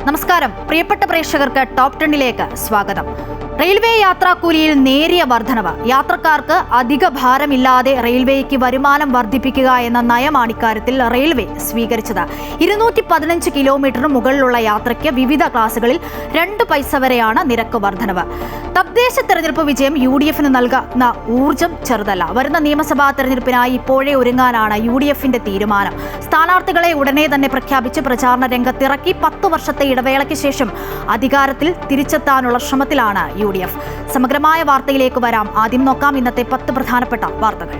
നമസ്കാരം. പ്രിയപ്പെട്ട പ്രേക്ഷകർക്ക് ടോപ്പ് 10ലേക്ക് സ്വാഗതം. റെയിൽവേ യാത്രാക്കൂലിയിൽ നേരിയ വർധനവ്. യാത്രക്കാർക്ക് അധിക ഭാരമില്ലാതെ റെയിൽവേക്ക് വരുമാനം വർദ്ധിപ്പിക്കുക എന്ന നയമാണ് ഇക്കാര്യത്തിൽ റെയിൽവേ സ്വീകരിച്ചത്. 215 കിലോമീറ്ററിന് മുകളിലുള്ള യാത്രയ്ക്ക് വിവിധ ക്ലാസുകളിൽ 2 പൈസ വരെയാണ് നിരക്ക് വർധനവ്. തദ്ദേശ തെരഞ്ഞെടുപ്പ് വിജയം UDFന് നൽകുന്ന ഊർജ്ജം ചെറുതല്ല. വരുന്ന നിയമസഭാ തെരഞ്ഞെടുപ്പിനായി ഇപ്പോഴേ ഒരുങ്ങാനാണ് UDFന്റെ തീരുമാനം. സ്ഥാനാർത്ഥികളെ ഉടനെ തന്നെ പ്രഖ്യാപിച്ച് പ്രചാരണ രംഗത്തിറക്കി 10 വർഷത്തെ ഇടവേളയ്ക്ക് ശേഷം അധികാരത്തിൽ തിരിച്ചെത്താനുള്ള ശ്രമത്തിലാണ് UDF. സമഗ്രമായ വാർത്തയിലേക്ക് വരാം. ആദ്യം നോക്കാം ഇന്നത്തെ 10 പ്രധാനപ്പെട്ട വാർത്തകൾ.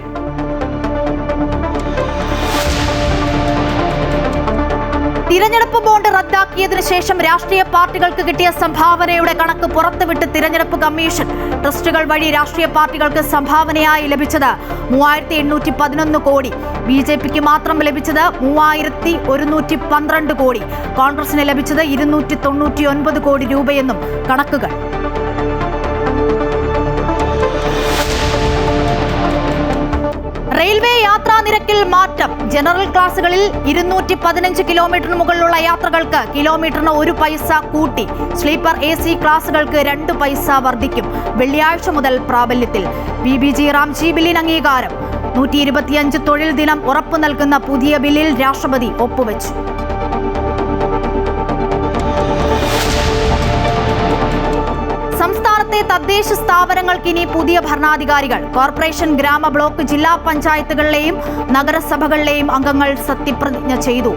തിരഞ്ഞെടുപ്പ് ബോണ്ട് റദ്ദാക്കിയതിനു ശേഷം രാഷ്ട്രീയ പാർട്ടികൾക്ക് കിട്ടിയ സംഭാവനയുടെ കണക്ക് പുറത്തുവിട്ട് തിരഞ്ഞെടുപ്പ് കമ്മീഷൻ. ട്രസ്റ്റുകൾ വഴി രാഷ്ട്രീയ പാർട്ടികൾക്ക് സംഭാവനയായി ലഭിച്ചത് 3811 കോടി. BJPക്ക് മാത്രം ലഭിച്ചത് 3112 കോടി. കോൺഗ്രസിന് ലഭിച്ചത് 299 കോടി രൂപയെന്നും കണക്കുകൾ. റെയിൽവേ യാത്രാ നിരക്കിൽ മാറ്റം. ജനറൽ ക്ലാസുകളിൽ 215 കിലോമീറ്ററിന് മുകളിലുള്ള യാത്രകൾക്ക് കിലോമീറ്ററിന് 1 പൈസ കൂട്ടി. സ്ലീപ്പർ AC ക്ലാസുകൾക്ക് 2 പൈസ വർദ്ധിക്കും. വെള്ളിയാഴ്ച മുതൽ പ്രാബല്യത്തിൽ. BBG റാംജി ബില്ലിന് അംഗീകാരം. 125 തൊഴിൽ ദിനം ഉറപ്പു നൽകുന്ന പുതിയ ബില്ലിൽ രാഷ്ട്രപതി ഒപ്പുവെച്ചു. സംസ്ഥാനത്തെ തദ്ദേശ സ്ഥാപനങ്ങൾക്ക് ഇനി പുതിയ ഭരണാധികാരികൾ. കോർപ്പറേഷൻ, ഗ്രാമ, ബ്ലോക്ക്, ജില്ലാ പഞ്ചായത്തുകളിലെയും നഗരസഭകളിലെയും അംഗങ്ങൾ സത്യപ്രതിജ്ഞ ചെയ്തു.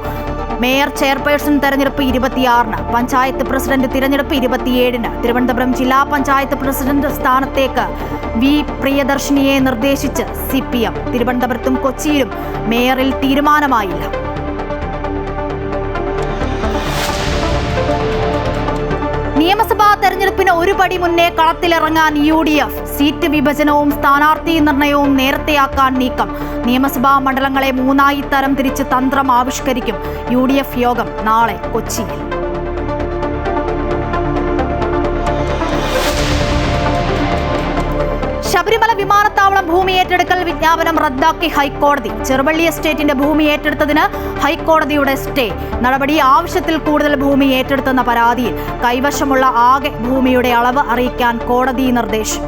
മേയർ, ചെയർപേഴ്സൺ തെരഞ്ഞെടുപ്പ് 26-ന്. പഞ്ചായത്ത് പ്രസിഡന്റ് തിരഞ്ഞെടുപ്പ് 27-ന്. തിരുവനന്തപുരം ജില്ലാ പഞ്ചായത്ത് പ്രസിഡന്റ് സ്ഥാനത്തേക്ക് V പ്രിയദർശിനിയെ നിർദ്ദേശിച്ച് CPM. തിരുവനന്തപുരത്തും കൊച്ചിയിലും മേയറിൽ തീരുമാനമായില്ല. നിയമസഭാ തെരഞ്ഞെടുപ്പിന് ഒരു പടി മുന്നേ കളത്തിലിറങ്ങാൻ UDF. സീറ്റ് വിഭജനവും സ്ഥാനാർത്ഥി നിർണയവും നേരത്തെയാക്കാൻ നീക്കം. നിയമസഭാ മണ്ഡലങ്ങളെ 3ആയി തരംതിരിച്ച് തന്ത്രം ആവിഷ്കരിക്കും. UDF യോഗം നാളെ കൊച്ചിയിൽ. ശബരിമല വിമാനത്താവളം ഭൂമി ഏറ്റെടുക്കൽ വിജ്ഞാപനം റദ്ദാക്കി ഹൈക്കോടതി. ചെറുവള്ളി എസ്റ്റേറ്റിന്റെ ഭൂമി ഏറ്റെടുത്തതിന് ഹൈക്കോടതിയുടെ സ്റ്റേ. നടപടി ആവശ്യത്തിൽ കൂടുതൽ ഭൂമി ഏറ്റെടുത്തെന്ന പരാതിയിൽ കൈവശമുള്ള ആകെ ഭൂമിയുടെ അളവ് അറിയിക്കാൻ കോടതി നിർദ്ദേശം.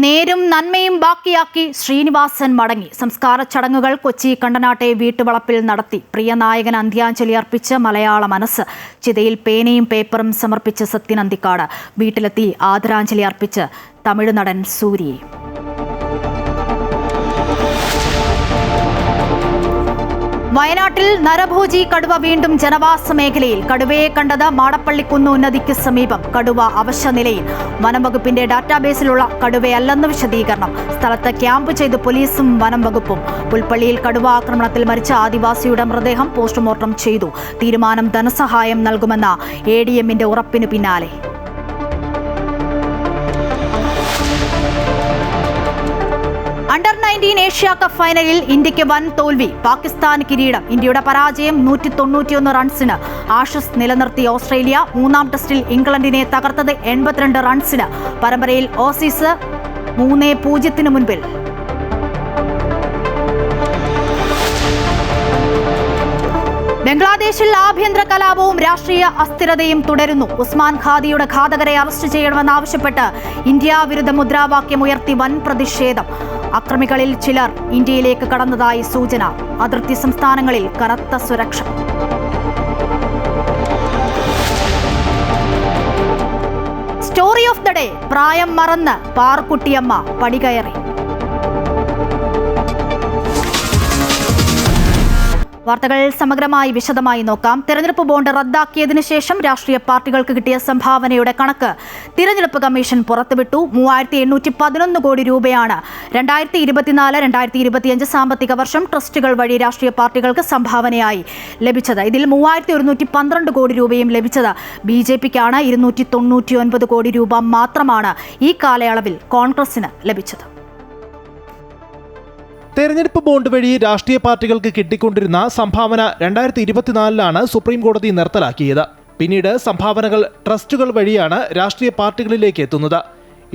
നേരും നന്മയും ബാക്കിയാക്കി ശ്രീനിവാസൻ മടങ്ങി. സംസ്കാര ചടങ്ങുകൾ കൊച്ചി കണ്ടനാട്ടെ വീട്ടുവളപ്പിൽ നടത്തി. പ്രിയ നായകൻ അന്ത്യാഞ്ജലി അർപ്പിച്ച് മലയാള മനസ്സ്. ചിതയിൽ പേനയും പേപ്പറും സമർപ്പിച്ച് സത്യൻ അന്തിക്കാട്. വീട്ടിലെത്തി ആദരാഞ്ജലി അർപ്പിച്ച് തമിഴ് നടൻ സൂര്യയെ. വയനാട്ടിൽ നരഭോജി കടുവ വീണ്ടും ജനവാസ മേഖലയിൽ. കടുവയെ കണ്ടത് മാടപ്പള്ളിക്കുന്ന് ഉന്നതിക്ക് സമീപം. കടുവ അവശ നിലയിൽ. വനം വകുപ്പിന്റെ ഡാറ്റാബേസിലുള്ള കടുവയല്ലെന്ന് വിശദീകരണം. സ്ഥലത്ത് ക്യാമ്പ് ചെയ്ത് പോലീസും വനം വകുപ്പും. പുൽപ്പള്ളിയിൽ കടുവ ആക്രമണത്തിൽ മരിച്ച ആദിവാസിയുടെ മൃതദേഹം പോസ്റ്റ്മോർട്ടം ചെയ്തു. തീരുമാനം ധനസഹായം നൽകുമെന്ന ADMന്റെ ഉറപ്പിനു പിന്നാലെ. അണ്ടർ-19 ഏഷ്യ കപ്പ് ഫൈനലിൽ ഇന്ത്യക്ക് വൻ തോൽവി. പാകിസ്ഥാൻ കിരീടം. ഇന്ത്യയുടെ പരാജയം 191 റൺസിന്. Ashes നിലനിർത്തിയ Australia. 3-ാം ടെസ്റ്റിൽ ഇംഗ്ലണ്ടിനെ തകർത്തത് 82 റൺസിന്. പരമ്പരയിൽ ഓസീസ് 3-0 മുൻപിൽ. ബംഗ്ലാദേശിൽ ആഭ്യന്തര കലാപവും രാഷ്ട്രീയ അസ്ഥിരതയും തുടരുന്നു. ഉസ്മാൻ ഖാദിയുടെ ഘാതകരെ അറസ്റ്റ് ചെയ്യണമെന്നാവശ്യപ്പെട്ട് ഇന്ത്യ വിരുദ്ധ മുദ്രാവാക്യം ഉയർത്തി വൻ പ്രതിഷേധം. അക്രമികളിൽ ചിലർ ഇന്ത്യയിലേക്ക് കടന്നതായി സൂചന. അതിർത്തി സംസ്ഥാനങ്ങളിൽ കനത്ത സുരക്ഷ. Story of the day. പ്രായം മറന്ന് പാറുക്കുട്ടിയമ്മ പടികയറി. വാർത്തകൾ സമഗ്രമായി വിശദമായി നോക്കാം. തെരഞ്ഞെടുപ്പ് ബോണ്ട് റദ്ദാക്കിയതിനു ശേഷം രാഷ്ട്രീയ പാർട്ടികൾക്ക് കിട്ടിയ സംഭാവനയുടെ കണക്ക് തിരഞ്ഞെടുപ്പ് കമ്മീഷൻ പുറത്തുവിട്ടു. 3811 കോടി രൂപയാണ് 2024-2025 സാമ്പത്തിക വർഷം ട്രസ്റ്റുകൾ വഴി രാഷ്ട്രീയ പാർട്ടികൾക്ക് സംഭാവനയായി ലഭിച്ചത്. ഇതിൽ 3112 കോടി രൂപയും ലഭിച്ചത് BJPക്കാണ്. 299 കോടി രൂപ മാത്രമാണ് ഈ കാലയളവിൽ കോൺഗ്രസിന് ലഭിച്ചത്. തെരഞ്ഞെടുപ്പ് ബോണ്ട് വഴി രാഷ്ട്രീയ പാർട്ടികൾക്ക് കിട്ടിക്കൊണ്ടിരുന്ന സംഭാവന 2024 സുപ്രീം കോടതി നിർത്തലാക്കിയത്. പിന്നീട് സംഭാവനകൾ ട്രസ്റ്റുകൾ വഴിയാണ് രാഷ്ട്രീയ പാർട്ടികളിലേക്ക് എത്തുന്നത്.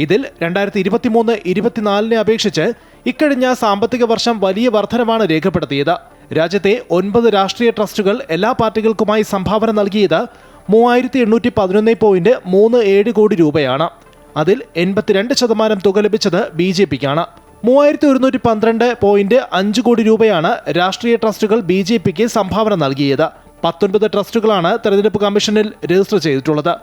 ഇതിൽ 2023-24 അപേക്ഷിച്ച് ഇക്കഴിഞ്ഞ സാമ്പത്തിക വർഷം വലിയ വർധനവാണ് രേഖപ്പെടുത്തിയത്. രാജ്യത്തെ 9 രാഷ്ട്രീയ ട്രസ്റ്റുകൾ എല്ലാ പാർട്ടികൾക്കുമായി സംഭാവന നൽകിയത് 3811.37 കോടി രൂപയാണ്. അതിൽ 82% തുക ലഭിച്ചത് BJPക്കാണ്. 3112.5 കോടി രൂപയാണ് രാഷ്ട്രീയ ട്രസ്റ്റുകൾ BJPക്ക് സംഭാവന നൽകിയത്. 19 ട്രസ്റ്റുകളാണ് തെരഞ്ഞെടുപ്പ് കമ്മീഷനിൽ രജിസ്റ്റർ ചെയ്തിട്ടുള്ളത്.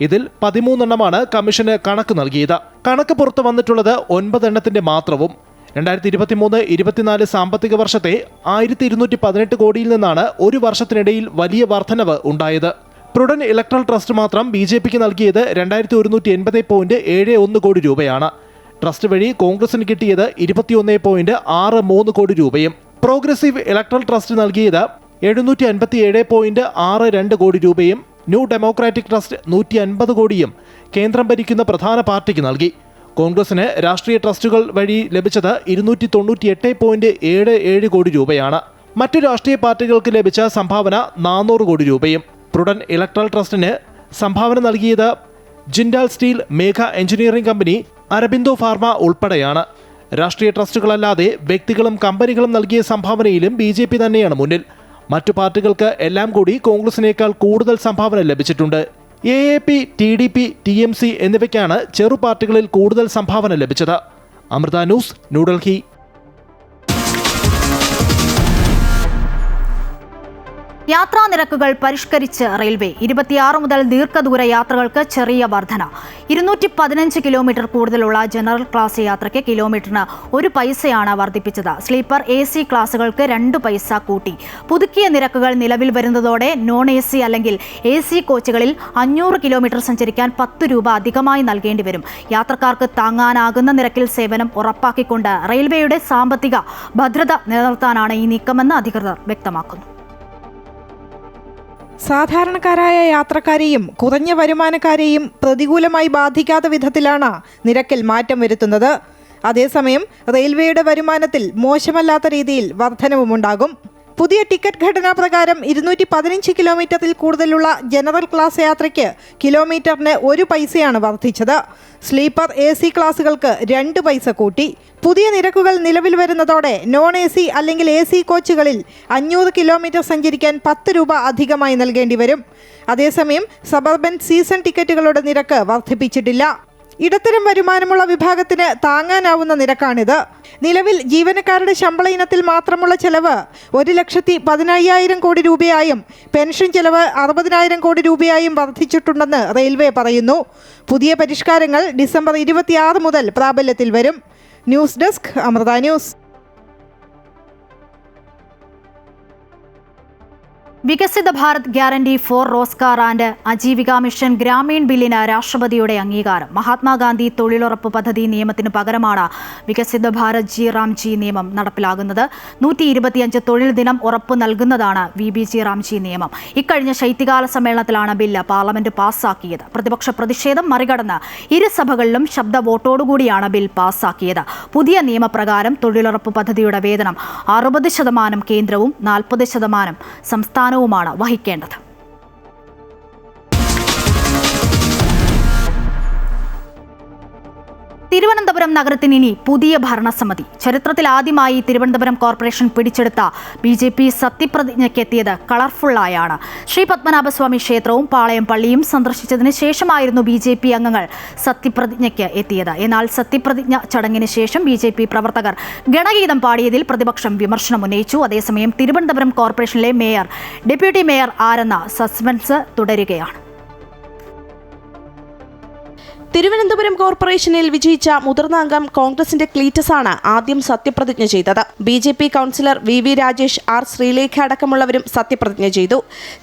ഇതിൽ 13 എണ്ണമാണ് കമ്മീഷന് കണക്ക് നൽകിയത്. കണക്ക് പുറത്തു വന്നിട്ടുള്ളത് 9 എണ്ണത്തിന്റെ മാത്രവും. 2023-24 സാമ്പത്തിക വർഷത്തെ 1218 കോടിയിൽ നിന്നാണ് ഒരു വർഷത്തിനിടയിൽ വലിയ വർധനവ് ഉണ്ടായത്. പ്രുഡന്റ് ഇലക്ട്രൽ ട്രസ്റ്റ് മാത്രം BJPക്ക് നൽകിയത് 2180.71 കോടി രൂപയാണ്. ട്രസ്റ്റ് വഴി കോൺഗ്രസിന് കിട്ടിയത് 21.63 കോടി രൂപയും. പ്രോഗ്രസീവ് ഇലക്ട്രൽ ട്രസ്റ്റ് നൽകിയത് 757.62 കോടി രൂപയും. ന്യൂ ഡെമോക്രാറ്റിക് ട്രസ്റ്റ് 150 കോടിയും കേന്ദ്രം ഭരിക്കുന്ന പ്രധാന പാർട്ടിക്ക് നൽകി. കോൺഗ്രസിന് രാഷ്ട്രീയ ട്രസ്റ്റുകൾ വഴി ലഭിച്ചത് 298.77 കോടി രൂപയാണ്. മറ്റു രാഷ്ട്രീയ പാർട്ടികൾക്ക് ലഭിച്ച സംഭാവന 400 കോടി രൂപയും. പ്രുഡന്റ് ഇലക്ട്രൽ ട്രസ്റ്റിന് സംഭാവന നൽകിയത് ജിൻഡാൽ സ്റ്റീൽ, മേഘ എഞ്ചിനീയറിംഗ് കമ്പനി, അരബിന്ദോ ഫാർമ ഉൾപ്പെടെയാണ്. രാഷ്ട്രീയ ട്രസ്റ്റുകളല്ലാതെ വ്യക്തികളും കമ്പനികളും നൽകിയ സംഭാവനയിലും BJP തന്നെയാണ് മുന്നിൽ. മറ്റു പാർട്ടികൾക്ക് എല്ലാം കൂടി കോൺഗ്രസിനേക്കാൾ കൂടുതൽ സംഭാവന ലഭിച്ചിട്ടുണ്ട്. AAP, TDP, TMC എന്നിവയ്ക്കാണ് ചെറു പാർട്ടികളിൽ കൂടുതൽ സംഭാവന ലഭിച്ചത്. അമൃത ന്യൂസ്, ന്യൂഡൽഹി. യാത്രാ നിരക്കുകൾ പരിഷ്കരിച്ച് റെയിൽവേ. 26 മുതൽ ദീർഘദൂര യാത്രകൾക്ക് ചെറിയ വർധന. 215 കിലോമീറ്റർ കൂടുതലുള്ള ജനറൽ ക്ലാസ് യാത്രയ്ക്ക് കിലോമീറ്ററിന് 1 പൈസയാണ് വർദ്ധിപ്പിച്ചത്. സ്ലീപ്പർ AC ക്ലാസുകൾക്ക് 2 പൈസ കൂട്ടി. പുതുക്കിയ നിരക്കുകൾ നിലവിൽ വരുന്നതോടെ നോൺ AC അല്ലെങ്കിൽ AC കോച്ചുകളിൽ 500 കിലോമീറ്റർ സഞ്ചരിക്കാൻ 10 രൂപ അധികമായി നൽകേണ്ടി വരും. യാത്രക്കാർക്ക് താങ്ങാനാകുന്ന നിരക്കിൽ സേവനം ഉറപ്പാക്കിക്കൊണ്ട് റെയിൽവേയുടെ സാമ്പത്തിക ഭദ്രത നിലനിർത്താനാണ് ഈ നീക്കമെന്ന് അധികൃതർ വ്യക്തമാക്കുന്നു. സാധാരണക്കാരായ യാത്രക്കാരെയും കുറഞ്ഞ വരുമാനക്കാരെയും പ്രതികൂലമായി ബാധിക്കാത്ത വിധത്തിലാണ് നിരക്കിൽ മാറ്റം വരുത്തുന്നത്. അതേസമയം റെയിൽവേയുടെ വരുമാനത്തിൽ മോശമല്ലാത്ത രീതിയിൽ വർധനവുമുണ്ടാകും. പുതിയ ടിക്കറ്റ് ഘടനാ പ്രകാരം 215 കിലോമീറ്ററിൽ കൂടുതലുള്ള ജനറൽ ക്ലാസ് യാത്രയ്ക്ക് കിലോമീറ്ററിന് 1 പൈസയാണ് വർദ്ധിച്ചത്. സ്ലീപ്പർ AC ക്ലാസുകൾക്ക് 2 പൈസ കൂട്ടി. പുതിയ നിരക്കുകൾ നിലവിൽ വരുന്നതോടെ നോൺ AC അല്ലെങ്കിൽ AC കോച്ചുകളിൽ 500 കിലോമീറ്റർ സഞ്ചരിക്കാൻ 10 രൂപ അധികമായി നൽകേണ്ടി വരും. അതേസമയം സബർബൻ സീസൺ ടിക്കറ്റുകളുടെ നിരക്ക് വർദ്ധിപ്പിച്ചിട്ടില്ല. ഇടത്തരം വരുമാനമുള്ള വിഭാഗത്തിന് താങ്ങാനാവുന്ന നിരക്കാണിത്. നിലവിൽ ജീവനക്കാരുടെ ശമ്പള ഇനത്തിൽ മാത്രമുള്ള ചെലവ് 1,15,000 കോടി രൂപയായും പെൻഷൻ ചെലവ് 60,000 കോടി രൂപയായും വർദ്ധിച്ചിട്ടുണ്ടെന്ന് റെയിൽവേ പറയുന്നു. പുതിയ പരിഷ്കാരങ്ങൾ ഡിസംബർ 26 മുതൽ പ്രാബല്യത്തിൽ വരും. News desk, Amrita news. Viksit Bharat guarantee for Rozgar and Ajeevika mission Gramin ബില്ലിന് രാഷ്ട്രപതിയുടെ അംഗീകാരം. മഹാത്മാഗാന്ധി തൊഴിലുറപ്പ് പദ്ധതി നിയമത്തിന് പകരമാണ് വികസിത ഭാരത് റാംജി നിയമം നടപ്പിലാകുന്നത്. 125 തൊഴിൽ ദിനം ഉറപ്പു നൽകുന്നതാണ് VBG റാംജി നിയമം. ഇക്കഴിഞ്ഞ ശൈത്യകാല സമ്മേളനത്തിലാണ് ബില്ല് പാർലമെന്റ് പാസ്സാക്കിയത്. പ്രതിപക്ഷ പ്രതിഷേധം മറികടന്ന് ഇരുസഭകളിലും ശബ്ദ വോട്ടോടുകൂടിയാണ് ബിൽ പാസ്സാക്കിയത്. പുതിയ നിയമപ്രകാരം തൊഴിലുറപ്പ് പദ്ധതിയുടെ വേതനം 60% കേന്ദ്രവും 40% സംസ്ഥാനവുമാണ് വഹിക്കേണ്ടത്. തിരുവനന്തപുരം നഗരത്തിന് ഇനി പുതിയ ഭരണസമിതി. ചരിത്രത്തിൽ ആദ്യമായി തിരുവനന്തപുരം കോർപ്പറേഷൻ പിടിച്ചെടുത്ത BJP സത്യപ്രതിജ്ഞയ്ക്കെത്തിയത് കളർഫുള്ളായാണ്. ശ്രീ പത്മനാഭസ്വാമി ക്ഷേത്രവും പാളയം പള്ളിയും സന്ദർശിച്ചതിന് ശേഷമായിരുന്നു BJP അംഗങ്ങൾ സത്യപ്രതിജ്ഞയ്ക്ക് എത്തിയത്. എന്നാൽ സത്യപ്രതിജ്ഞ ചടങ്ങിന് ശേഷം BJP പ്രവർത്തകർ ഗണഗീതം പാടിയതിൽ പ്രതിപക്ഷം വിമർശനം ഉന്നയിച്ചു. അതേസമയം തിരുവനന്തപുരം കോർപ്പറേഷനിലെ മേയർ, ഡെപ്യൂട്ടി മേയർ ആരെന്ന സസ്പെൻസ് തുടരുകയാണ്. തിരുവനന്തപുരം കോർപ്പറേഷനിൽ വിജയിച്ച മുതിർന്ന അംഗം കോൺഗ്രസിന്റെ ക്ലീറ്റസ് ആണ് ആദ്യം സത്യപ്രതിജ്ഞ ചെയ്തത്. BJP councillor VV Rajesh, R Sreelekha അടക്കമുള്ളവരും സത്യപ്രതിജ്ഞ ചെയ്തു.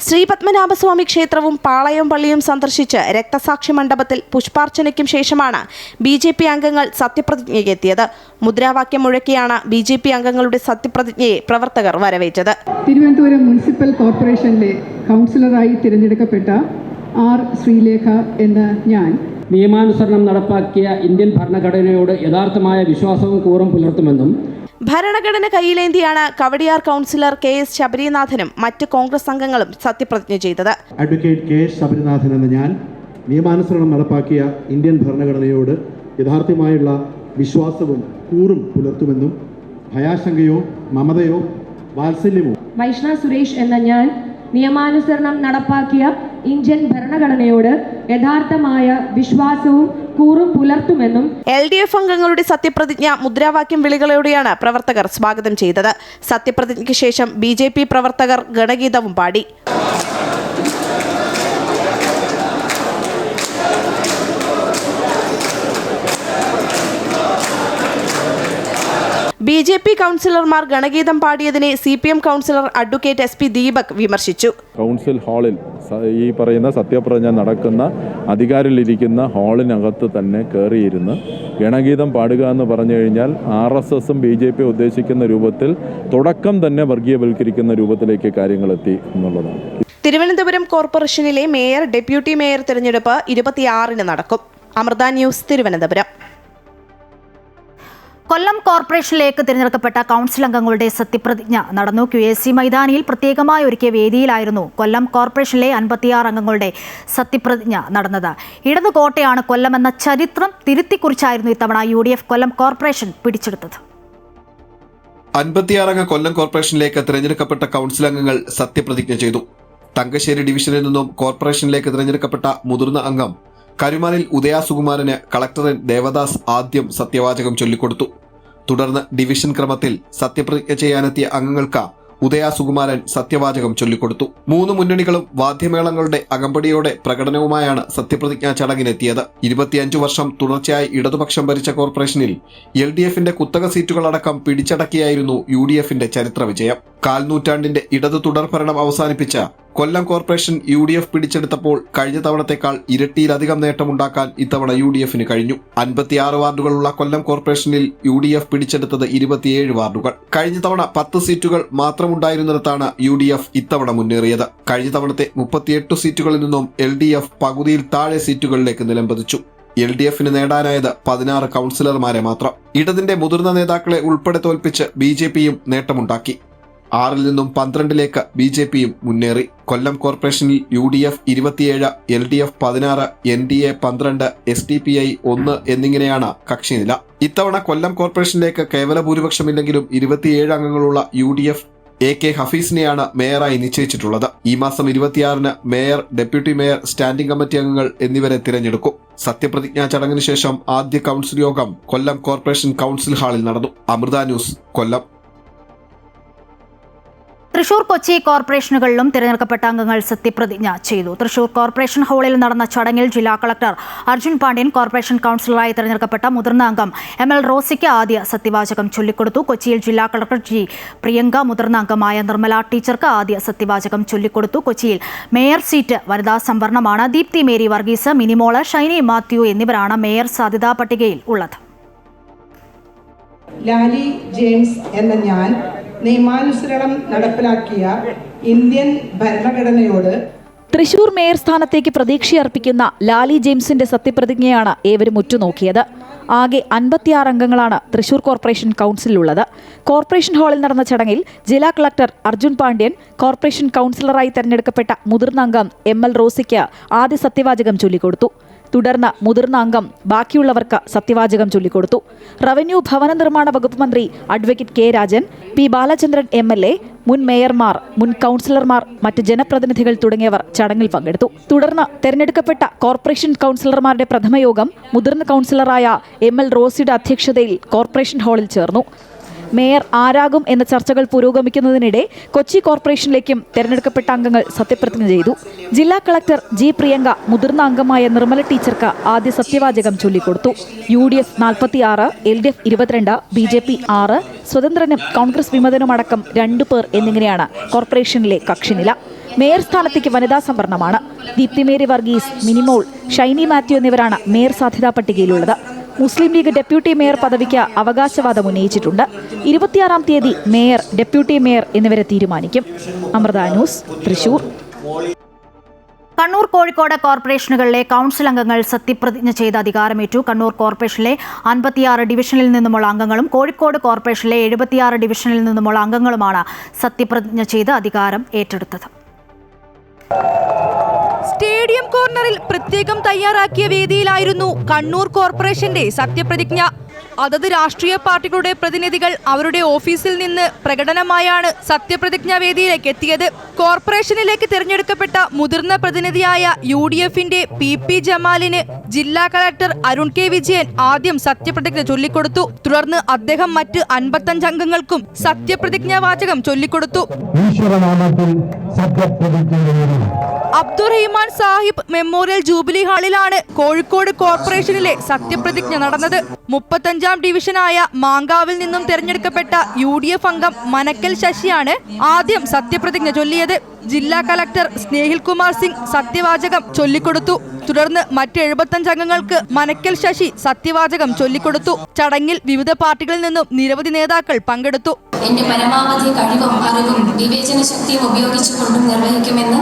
ശ്രീ പത്മനാഭസ്വാമി ക്ഷേത്രവും പാളയം പള്ളിയും സന്ദർശിച്ച് രക്തസാക്ഷി മണ്ഡപത്തിൽ പുഷ്പാർച്ചനയ്ക്കും ശേഷമാണ് BJP അംഗങ്ങൾ സത്യപ്രതിജ്ഞയ്ക്കെത്തിയത്. മുദ്രാവാക്യം മുഴക്കിയാണ് BJP അംഗങ്ങളുടെ സത്യപ്രതിജ്ഞയെ പ്രവർത്തകർ വരവേറ്റത്. തിരുവനന്തപുരം മുനിസിപ്പൽ കോർപ്പറേഷനിലെ കൗൺസിലറായി തിരഞ്ഞെടുക്കപ്പെട്ട R ശ്രീലേഖ എന്ന ഞാൻ നിയമാനുസരണം നടപ്പാക്കിയ ഇന്ത്യൻ ഭരണഘടനയോട് യഥാർത്ഥമായ വിശ്വാസവും കൂറും പുലർത്തുമെന്നും ഭരണഘടന കയ്യിലേന്തിയാണ് കവടിയാർ കൗൺസിലർ KS ശബരിനാഥനും മറ്റ് കോൺഗ്രസ് അംഗങ്ങളും സത്യപ്രതിജ്ഞ ചെയ്തത്. അഡ്വക്കേറ്റ് KS ശബരിനാഥൻ എന്ന ഞാൻ നിയമാനുസരണം നടപ്പാക്കിയ ഇന്ത്യൻ ഭരണഘടനയോട് യഥാർത്ഥമായുള്ള വിശ്വാസവും കൂറും പുലർത്തുമെന്നും ഭയാശങ്കയോ മമതയോ വാത്സല്യമോ. വൈഷ്ണ സുരേഷ് എന്ന ഞാൻ നിയമാനുസരണം നടപ്പാക്കിയ ഇന്ത്യൻ ഭരണഘടനയോട് യഥാർത്ഥമായ വിശ്വാസവും കൂറും പുലർത്തുമെന്നും. LDF അംഗങ്ങളുടെ സത്യപ്രതിജ്ഞ മുദ്രാവാക്യം വിളികളോടെയാണ് പ്രവർത്തകർ സ്വാഗതം ചെയ്തത്. സത്യപ്രതിജ്ഞയ്ക്ക് ശേഷം BJP പ്രവർത്തകർ ഗണഗീതവും പാടി. BJP കൗൺസിലർമാർ ഗണഗീതം പാടിയതിനെ CPM councillor advocate SP Deepak വിമർശിച്ചു. കൗൺസിൽ ഹാളിൽ ഈ പറയുന്ന സത്യപ്രതിജ്ഞ നടക്കുന്ന അധികാരത്തിലിരിക്കുന്ന ഹാളിനകത്ത് തന്നെ കയറിയിരുന്ന് ഗണഗീതം പാടുക എന്ന് പറഞ്ഞു കഴിഞ്ഞാൽ RSSും BJP ഉദ്ദേശിക്കുന്ന രൂപത്തിൽ തുടക്കം തന്നെ വർഗീയവൽക്കരിക്കുന്ന രൂപത്തിലേക്ക് കാര്യങ്ങളെത്തി എന്നുള്ളതാണ്. തിരുവനന്തപുരം കോർപ്പറേഷനിലെ മേയർ, ഡെപ്യൂട്ടി മേയർ തിരഞ്ഞെടുപ്പ് 26-ന് നടക്കും. അമൃത ന്യൂസ്, തിരുവനന്തപുരം. കൊല്ലം കോർപ്പറേഷനിലേക്ക് തിരഞ്ഞെടുക്കപ്പെട്ട കൗൺസിൽ അംഗങ്ങളുടെ സത്യപ്രതിജ്ഞ നടന്നു. QAC മൈതാനിയിൽ പ്രത്യേകമായി ഒരുക്കിയ വേദിയിലായിരുന്നു കൊല്ലം കോർപ്പറേഷനിലെ 56 അംഗങ്ങളുടെ സത്യപ്രതിജ്ഞ നടന്നത്. ഇടതു കോട്ടയാണ് കൊല്ലം എന്ന ചരിത്രം തിരുത്തിക്കുറിച്ചായിരുന്നു ഇത്തവണ UDF കൊല്ലം കോർപ്പറേഷൻ പിടിച്ചെടുത്തത്. 56 അംഗ കൊല്ലം കോർപ്പറേഷനിലേക്ക് തിരഞ്ഞെടുക്കപ്പെട്ട കൗൺസിൽ അംഗങ്ങൾ സത്യപ്രതിജ്ഞ ചെയ്തു. തങ്കശ്ശേരി ഡിവിഷനിൽ നിന്നും കോർപ്പറേഷനിലേക്ക് തിരഞ്ഞെടുക്കപ്പെട്ട മുതിർന്ന അംഗം കരുമാനിൽ ഉദയ സുകുമാരന് കളക്ടർ ദേവദാസ് ആദ്യം സത്യവാചകം ചൊല്ലിക്കൊടുത്തു. തുടർന്ന് ഡിവിഷൻ ക്രമത്തിൽ സത്യപ്രതിജ്ഞ ചെയ്യാനെത്തിയ അംഗങ്ങൾക്ക് ഉദയ സുകുമാരൻ സത്യവാചകം ചൊല്ലിക്കൊടുത്തു. 3 മുന്നണികളും വാദ്യമേളങ്ങളുടെ അകമ്പടിയോടെ പ്രകടനവുമായാണ് സത്യപ്രതിജ്ഞാ ചടങ്ങിനെത്തിയത്. 25 വർഷം തുടർച്ചയായി ഇടതുപക്ഷം ഭരിച്ച കോർപ്പറേഷനിൽ LDFന്റെ കുത്തക സീറ്റുകളടക്കം പിടിച്ചടക്കിയായിരുന്നു UDFന്റെ ചരിത്ര വിജയം. കാൽനൂറ്റാണ്ടിന്റെ ഇടതു തുടർഭരണം അവസാനിപ്പിച്ച കൊല്ലം കോർപ്പറേഷൻ UDF പിടിച്ചെടുത്തപ്പോൾ കഴിഞ്ഞ തവണത്തേക്കാൾ ഇരട്ടിയിലധികം നേട്ടമുണ്ടാക്കാൻ ഇത്തവണ UDFന് കഴിഞ്ഞു. 56 വാർഡുകളുള്ള കൊല്ലം കോർപ്പറേഷനിൽ UDF പിടിച്ചെടുത്തത് 27 വാർഡുകൾ. കഴിഞ്ഞ തവണ 10 സീറ്റുകൾ മാത്രമുണ്ടായിരുന്നിടത്താണ് UDF ഇത്തവണ മുന്നേറിയത്. കഴിഞ്ഞ തവണത്തെ 38 സീറ്റുകളിൽ നിന്നും LDF പകുതിയിൽ താഴെ സീറ്റുകളിലേക്ക് നിലംപതിച്ചു. LDFന് നേടാനായത് 16 കൗൺസിലർമാരെ മാത്രം. ഇടതിന്റെ മുതിർന്ന നേതാക്കളെ ഉൾപ്പെടെ തോൽപ്പിച്ച് BJPയും നേട്ടമുണ്ടാക്കി. 6-ൽ നിന്നും 12-ലേക്ക് BJPയും മുന്നേറി. കൊല്ലം കോർപ്പറേഷനിൽ UDF 27, LDF 16, NDA 12, SDPI 1 എന്നിങ്ങനെയാണ് കക്ഷിനില. ഇത്തവണ കൊല്ലം കോർപ്പറേഷനിലേക്ക് കേവല ഭൂരിപക്ഷമില്ലെങ്കിലും 27 അംഗങ്ങളുള്ള UDF AK ഹഫീസിനെയാണ് മേയറായി നിശ്ചയിച്ചിട്ടുള്ളത്. ഈ മാസം 26-ന് mayor, deputy mayor, standing committee അംഗങ്ങൾ എന്നിവരെ തിരഞ്ഞെടുക്കും. സത്യപ്രതിജ്ഞാ ചടങ്ങിന് ശേഷം ആദ്യ കൗൺസിൽ യോഗം കൊല്ലം കോർപ്പറേഷൻ കൗൺസിൽ ഹാളിൽ നടന്നു. അമൃത ന്യൂസ്, കൊല്ലം. തൃശൂർ, കൊച്ചി കോർപ്പറേഷനുകളിലും തിരഞ്ഞെടുക്കപ്പെട്ട അംഗങ്ങൾ സത്യപ്രതിജ്ഞ ചെയ്തു. തൃശൂർ കോർപ്പറേഷൻ ഹാളിൽ നടന്ന ചടങ്ങിൽ ജില്ലാ കളക്ടർ അർജുൻ പാണ്ഡ്യൻ കോർപ്പറേഷൻ കൗൺസിലറായി തിരഞ്ഞെടുക്കപ്പെട്ട മുതിർന്ന അംഗം ML റോസിക്ക് ആദ്യ സത്യവാചകം ചൊല്ലിക്കൊടുത്തു. കൊച്ചിയിൽ ജില്ലാ കളക്ടർ G പ്രിയങ്ക മുതിർന്ന അംഗമായ നിർമ്മല ടീച്ചർക്ക് ആദ്യ സത്യവാചകം ചൊല്ലിക്കൊടുത്തു. കൊച്ചിയിൽ മേയർ സീറ്റ് വനിതാ സംവരണമാണ്. ദീപ്തി മേരി വർഗീസ്, മിനിമോള്, ഷൈനി മാത്യു എന്നിവരാണ് മേയർ സാധ്യതാ പട്ടികയിൽ ഉള്ളത്. ലാലി ജെയിംസ് എന്ന ഞാൻ നിയമാനുസരണം നടപ്പിലാക്കിയ ഇന്ത്യൻ ഭരണഘടനയോട്. തൃശൂർ മേയർ സ്ഥാനത്തേക്ക് പ്രതീക്ഷയർപ്പിക്കുന്ന ലാലി ജെയിംസിന്റെ സത്യപ്രതിജ്ഞയാണ് ഏവരും ഉറ്റുനോക്കിയത്. ആകെ 56 അംഗങ്ങളാണ് തൃശൂർ കോർപ്പറേഷൻ കൗൺസിലുള്ളത്. കോർപ്പറേഷൻ ഹാളിൽ നടന്ന ചടങ്ങിൽ ജില്ലാ കളക്ടർ അർജുൻ പാണ്ഡ്യൻ കോർപ്പറേഷൻ കൗൺസിലറായി തെരഞ്ഞെടുക്കപ്പെട്ട മുതിർന്ന അംഗം ML റോസിക്ക് ആദ്യ സത്യവാചകം ചൊല്ലിക്കൊടുത്തു. തുടർന്ന് മുതിർന്ന അംഗം ബാക്കിയുള്ളവർക്ക് സത്യവാചകം ചൊല്ലിക്കൊടുത്തു. റവന്യൂ ഭവന നിർമ്മാണ വകുപ്പ് മന്ത്രി advocate K Rajan, P Balachandran MLA, മുൻ മേയർമാർ, മുൻ കൗൺസിലർമാർ, മറ്റ് ജനപ്രതിനിധികൾ തുടങ്ങിയവർ ചടങ്ങിൽ പങ്കെടുത്തു. തുടർന്ന് തെരഞ്ഞെടുക്കപ്പെട്ട കോർപ്പറേഷൻ കൗൺസിലർമാരുടെ പ്രഥമ യോഗം മുതിർന്ന കൗൺസിലറായ ML റോസിയുടെ അധ്യക്ഷതയിൽ കോർപ്പറേഷൻ ഹാളിൽ ചേർന്നു. മേയർ ആരാകും എന്ന ചർച്ചകൾ പുരോഗമിക്കുന്നതിനിടെ കൊച്ചി കോർപ്പറേഷനിലേക്കും തെരഞ്ഞെടുക്കപ്പെട്ട അംഗങ്ങൾ സത്യപ്രതിജ്ഞ ചെയ്തു. ജില്ലാ കളക്ടർ G പ്രിയങ്ക മുതിർന്ന അംഗമായ നിർമ്മല ടീച്ചർക്ക് ആദ്യ സത്യവാചകം ചൊല്ലിക്കൊടുത്തു. UDF 46, LDF 22, BJP 6, സ്വതന്ത്രനും കോൺഗ്രസ് വിമതനുമടക്കം 2 പേർ എന്നിങ്ങനെയാണ് കോർപ്പറേഷനിലെ കക്ഷിനില. മേയർ സ്ഥാനത്തേക്ക് വനിതാ സംവരണമാണ്. ദീപ്തി മേരി വർഗീസ്, മിനിമോൾ, ഷൈനി മാത്യു എന്നിവരാണ് മേയർ സാധ്യതാ പട്ടികയിലുള്ളത്. മുസ്ലിം ലീഗ് ഡെപ്യൂട്ടി മേയർ പദവിക്ക് അവകാശവാദം ഉന്നയിച്ചിട്ടുണ്ട്. 26-ാം തീയതി മേയർ, ഡെപ്യൂട്ടി മേയർ എന്നിവരെ തീരുമാനിക്കും. അമൃത ന്യൂസ്, തൃശൂർ. കണ്ണൂർ കോഴിക്കോട് കോർപ്പറേഷനുകളിലെ കൗൺസിൽ അംഗങ്ങൾ സത്യപ്രതിജ്ഞ ചെയ്ത് അധികാരമേറ്റു. കണ്ണൂർ കോർപ്പറേഷനിലെ 56 ഡിവിഷനിൽ നിന്നുമുള്ള അംഗങ്ങളും കോഴിക്കോട് കോർപ്പറേഷനിലെ 76 ഡിവിഷനിൽ നിന്നുമുള്ള അംഗങ്ങളുമാണ് സത്യപ്രതിജ്ഞ ചെയ്ത് അധികാരം ഏറ്റെടുത്തത്. സ്റ്റേഡിയം കോർണറിൽ പ്രത്യേകം തയ്യാറാക്കിയ വേദിയിലായിരുന്നു കണ്ണൂർ കോർപ്പറേഷന്റെ സത്യപ്രതിജ്ഞ. അതത് രാഷ്ട്രീയ പാർട്ടികളുടെ പ്രതിനിധികൾ അവരുടെ ഓഫീസിൽ നിന്ന് പ്രകടനമായാണ് സത്യപ്രതിജ്ഞാ വേദിയിലേക്ക് എത്തിയത്. കോർപ്പറേഷനിലേക്ക് തിരഞ്ഞെടുക്കപ്പെട്ട മുതിർന്ന പ്രതിനിധിയായ UDFന്റെ PP ജമാലിന് ജില്ലാ കളക്ടർ അരുൺ K വിജയൻ ആദ്യം സത്യപ്രതിജ്ഞ ചൊല്ലിക്കൊടുത്തു. തുടർന്ന് അദ്ദേഹം മറ്റ് 55 അംഗങ്ങൾക്കും സത്യപ്രതിജ്ഞാ വാചകം ചൊല്ലിക്കൊടുത്തു. അബ്ദുറഹിമാൻ സാഹിബ് മെമ്മോറിയൽ ജൂബിലി ഹാളിലാണ് കോഴിക്കോട് കോർപ്പറേഷനിലെ സത്യപ്രതിജ്ഞ നടന്നത്. 35ാം ഡിവിഷനായ മാങ്കാവിൽ നിന്നും തെരഞ്ഞെടുക്കപ്പെട്ട UDF അംഗം മനക്കൽ ശശിയാണ് ആദ്യം സത്യപ്രതിജ്ഞ ചൊല്ലിയത്. ജില്ലാ കളക്ടർ സ്നേഹിൽ കുമാർ സിംഗ് സത്യവാചകം ചൊല്ലിക്കൊടുത്തു. തുടർന്ന് മറ്റ് 75 അംഗങ്ങൾക്ക് മനക്കൽ ശശി സത്യവാചകം ചൊല്ലിക്കൊടുത്തു. ചടങ്ങിൽ വിവിധ പാർട്ടികളിൽ നിന്നും നിരവധി നേതാക്കൾ പങ്കെടുത്തു. എന്റെ പരമാവധി കഴിവും അറിവും വിവേചന ശക്തിയും ഉപയോഗിച്ചുകൊണ്ടും നിർവഹിക്കുമെന്ന്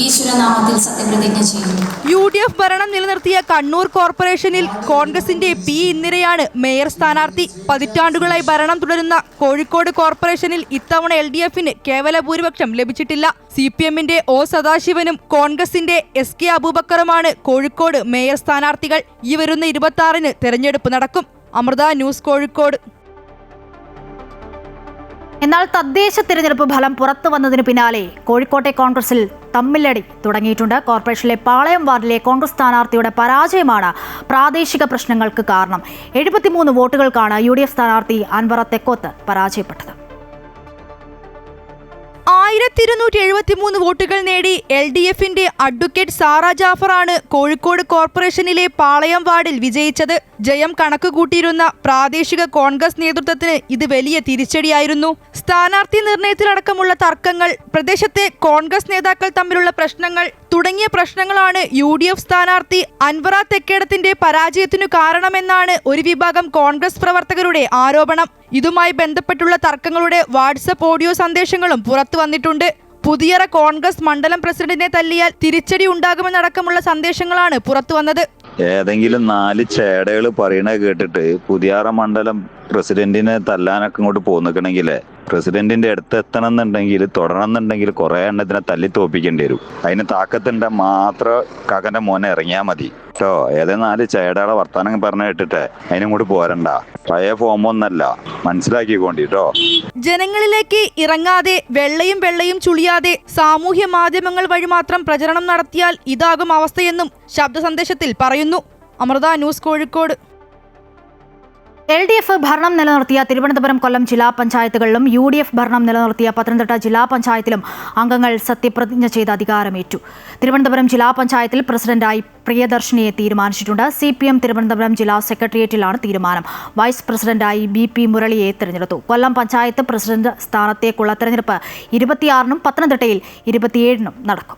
ഈശ്വരനാമത്തിൽ സത്യപ്രതിജ്ഞ ചെയ്യുന്നു. UDF ഭരണം നിലനിർത്തിയ കണ്ണൂർ കോർപ്പറേഷനിൽ കോൺഗ്രസിന്റെ P ഇന്ദിരയാണ് മേയർ സ്ഥാനാർത്ഥി. പതിറ്റാണ്ടുകളായി ഭരണം തുടരുന്ന കോഴിക്കോട് കോർപ്പറേഷനിൽ ഇത്തവണ LDFന് കേവല ഭൂരിപക്ഷം ലഭിച്ചിട്ടില്ല. CPMന്റെ O സദാശിവനും കോൺഗ്രസിന്റെ SK അബൂബക്കറുമാണ് കോഴിക്കോട് മേയർ സ്ഥാനാർത്ഥികൾ. ഈ വരുന്ന 26-ന് തെരഞ്ഞെടുപ്പ് നടക്കും. അമൃത ന്യൂസ്, കോഴിക്കോട്. എന്നാൽ തദ്ദേശ തിരഞ്ഞെടുപ്പ് ഫലം പുറത്തു വന്നതിന് പിന്നാലെ കോഴിക്കോട്ടെ കോൺഗ്രസിൽ തമ്മിലടി തുടങ്ങിയിട്ടുണ്ട്. കോർപ്പറേഷനിലെ പാളയം വാർഡിലെ കോൺഗ്രസ് സ്ഥാനാർത്ഥിയുടെ പരാജയമാണ് പ്രാദേശിക പ്രശ്നങ്ങൾക്ക് കാരണം. 73 വോട്ടുകൾക്കാണ് UDF സ്ഥാനാർത്ഥി അൻവറ തെക്കോത്ത് പരാജയപ്പെട്ടത്. 1273 വോട്ടുകൾ നേടി LDFന്റെ അഡ്വക്കേറ്റ് സാറ ജാഫറാണ് കോഴിക്കോട് കോർപ്പറേഷനിലെ പാളയം വാർഡിൽ വിജയിച്ചത്. ജയം കണക്കുകൂട്ടിയിരുന്ന പ്രാദേശിക കോൺഗ്രസ് നേതൃത്വത്തിന് ഇത് വലിയ തിരിച്ചടിയായിരുന്നു. സ്ഥാനാർത്ഥി നിർണയത്തിലടക്കമുള്ള തർക്കങ്ങൾ, പ്രദേശത്തെ കോൺഗ്രസ് നേതാക്കൾ തമ്മിലുള്ള പ്രശ്നങ്ങൾ തുടങ്ങിയ പ്രശ്നങ്ങളാണ് UDF സ്ഥാനാർത്ഥി അൻവറ തെക്കേടത്തിന്റെ പരാജയത്തിനു കാരണമെന്നാണ് ഒരു വിഭാഗം കോൺഗ്രസ് പ്രവർത്തകരുടെ ആരോപണം. ഇതുമായി ബന്ധപ്പെട്ടുള്ള തർക്കങ്ങളുടെ വാട്സപ്പ് ഓഡിയോ സന്ദേശങ്ങളും പുറത്തു വന്നിട്ടുണ്ട്. പുതിയറ കോൺഗ്രസ് മണ്ഡലം പ്രസിഡന്റിനെ തല്ലിയാൽ തിരിച്ചടി ഉണ്ടാകുമെന്നടക്കമുള്ള സന്ദേശങ്ങളാണ് പുറത്തു വന്നത്. ഏതെങ്കിലും 4 ചേടകൾ പറയണ കേട്ടിട്ട് പുതിയാറ മണ്ഡലം പ്രസിഡന്റിനെ തല്ലാനൊക്കെ ഇങ്ങോട്ട് പോന്നിക്കണമെങ്കിൽ പ്രസിഡന്റിന്റെ അടുത്ത് എത്തണം എന്നുണ്ടെങ്കിൽ തുടരണം എന്നുണ്ടെങ്കിൽ കുറെ എണ്ണത്തിനെ തല്ലി തോപ്പിക്കേണ്ടി വരും. അതിന് താക്കത്തിന്റെ മാത്രം കാക്കന്റെ മോനെ ഇറങ്ങിയാൽ മതി കേട്ടോ. ഏതെങ്കിലും 4 ചേടകളെ വർത്താനം പറഞ്ഞു കേട്ടിട്ട് അതിനും കൂടി പോരണ്ട. പഴയ ഫോമൊന്നല്ല, മനസ്സിലാക്കിക്കൊണ്ടിട്ടോ. ജനങ്ങളിലേക്ക് ഇറങ്ങാതെ വെള്ളയും ചുളിയാതെ സാമൂഹ്യ മാധ്യമങ്ങൾ വഴി മാത്രം പ്രചരണം നടത്തിയാൽ ഇതാകും അവസ്ഥയെന്നും ശബ്ദ സന്ദേശത്തിൽ പറയുന്നു. അമൃത ന്യൂസ്, കോഴിക്കോട്. LDF ഭരണം നിലനിർത്തിയ തിരുവനന്തപുരം, കൊല്ലം ജില്ലാ പഞ്ചായത്തുകളിലും UDF ഭരണം നിലനിർത്തിയ പത്തനംതിട്ട ജില്ലാ പഞ്ചായത്തിലും അംഗങ്ങൾ സത്യപ്രതിജ്ഞ ചെയ്ത് അധികാരമേറ്റു. തിരുവനന്തപുരം ജില്ലാ പഞ്ചായത്തിൽ പ്രസിഡന്റായി പ്രിയദർശിനിയെ തീരുമാനിച്ചിട്ടുണ്ട്. CPM തിരുവനന്തപുരം ജില്ലാ സെക്രട്ടേറിയറ്റിലാണ് തീരുമാനം. വൈസ് പ്രസിഡന്റായി BP മുരളിയെ തിരഞ്ഞെടുത്തു. കൊല്ലം പഞ്ചായത്ത് പ്രസിഡന്റ് സ്ഥാനത്തേക്കുള്ള തെരഞ്ഞെടുപ്പ് 26-നും പത്തനംതിട്ടയിൽ 27-നും നടക്കും.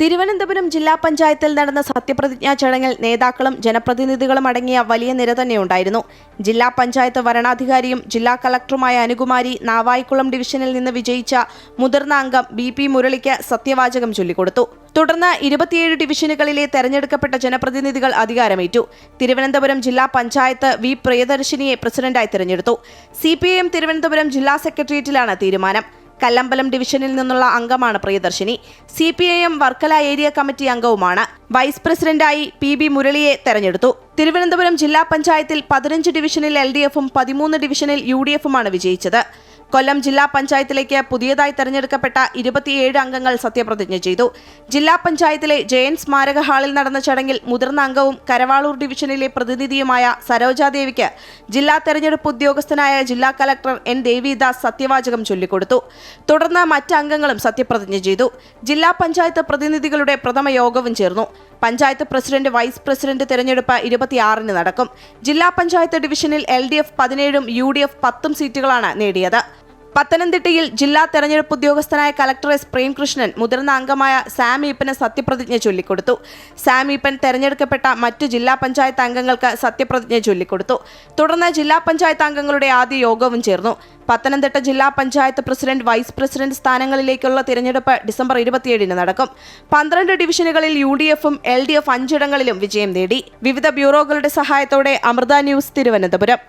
തിരുവനന്തപുരം ജില്ലാ പഞ്ചായത്തിൽ നടന്ന സത്യപ്രതിജ്ഞാ ചടങ്ങിൽ നേതാക്കളും ജനപ്രതിനിധികളും അടങ്ങിയ വലിയ നിര തന്നെ ഉണ്ടായിരുന്നു. ജില്ലാ പഞ്ചായത്ത് വരണാധികാരിയും ജില്ലാ കളക്ടറുമായ അനുകുമാരി നാവായിക്കുളം ഡിവിഷനിൽ നിന്ന് വിജയിച്ച മുതിർന്ന അംഗം BP മുരളിക്ക് സത്യവാചകം ചൊല്ലിക്കൊടുത്തു. തുടർന്ന് 27 ഡിവിഷനുകളിലെ തെരഞ്ഞെടുക്കപ്പെട്ട ജനപ്രതിനിധികൾ അധികാരമേറ്റു. തിരുവനന്തപുരം ജില്ലാ പഞ്ചായത്ത് V പ്രിയദർശിനിയെ പ്രസിഡന്റായി തിരഞ്ഞെടുത്തു. CPM തിരുവനന്തപുരം ജില്ലാ സെക്രട്ടേറിയറ്റിലാണ് തീരുമാനം. കല്ലമ്പലം ഡിവിഷനിൽ നിന്നുള്ള അംഗമാണ് Priyadarshini. CPIM Varkala area committee അംഗവുമാണ്. വൈസ് പ്രസിഡന്റായി PB മുരളിയെ തെരഞ്ഞെടുത്തു. തിരുവനന്തപുരം ജില്ലാ പഞ്ചായത്തിൽ 15 ഡിവിഷനിൽ LDFും 13 ഡിവിഷനിൽ UDFുമാണ് വിജയിച്ചത്. കൊല്ലം ജില്ലാ പഞ്ചായത്തിലേക്ക് പുതിയതായി തെരഞ്ഞെടുക്കപ്പെട്ട 27 അംഗങ്ങൾ സത്യപ്രതിജ്ഞ ചെയ്തു. ജില്ലാ പഞ്ചായത്തിലെ ജയൻ സ്മാരക ഹാളിൽ നടന്ന ചടങ്ങിൽ മുതിർന്ന അംഗവും കരവാളൂർ ഡിവിഷനിലെ പ്രതിനിധിയുമായ സരോജാദേവിക്ക് ജില്ലാ തെരഞ്ഞെടുപ്പ് ഉദ്യോഗസ്ഥനായ ജില്ലാ കളക്ടർ N ദേവിദാസ് സത്യവാചകം ചൊല്ലിക്കൊടുത്തു. തുടർന്ന് മറ്റ് അംഗങ്ങളും സത്യപ്രതിജ്ഞ ചെയ്തു. ജില്ലാ പഞ്ചായത്ത് പ്രതിനിധികളുടെ പ്രഥമ യോഗവും ചേർന്നു. പഞ്ചായത്ത് പ്രസിഡന്റ്, വൈസ് പ്രസിഡന്റ് തെരഞ്ഞെടുപ്പ് 26-ന് നടക്കും. ജില്ലാ പഞ്ചായത്ത് ഡിവിഷനിൽ LDF 17ഉം UDF 10ഉം സീറ്റുകളാണ് നേടിയത്. പത്തനംതിട്ടയിൽ ജില്ലാ തെരഞ്ഞെടുപ്പ് ഉദ്യോഗസ്ഥനായ കളക്ടർ എസ് പ്രേംകൃഷ്ണൻ മുതിർന്ന അംഗമായ സാം ഈപ്പന് സത്യപ്രതിജ്ഞ ചൊല്ലിക്കൊടുത്തു. സാം ഈപ്പൻ തെരഞ്ഞെടുക്കപ്പെട്ട മറ്റു ജില്ലാ പഞ്ചായത്ത് അംഗങ്ങൾക്ക് സത്യപ്രതിജ്ഞ ചൊല്ലിക്കൊടുത്തു. തുടർന്ന് ജില്ലാ പഞ്ചായത്ത് അംഗങ്ങളുടെ ആദ്യ യോഗവും ചേർന്നു. പത്തനംതിട്ട ജില്ലാ പഞ്ചായത്ത് പ്രസിഡന്റ്, വൈസ് പ്രസിഡന്റ് സ്ഥാനങ്ങളിലേക്കുള്ള തിരഞ്ഞെടുപ്പ് ഡിസംബർ 27 നടക്കും. 12 ഡിവിഷനുകളിൽ UDFും LDF 5 ഇടങ്ങളിലും വിജയം നേടി. വിവിധ ബ്യൂറോകളുടെ സഹായത്തോടെ അമൃത ന്യൂസ്, തിരുവനന്തപുരം.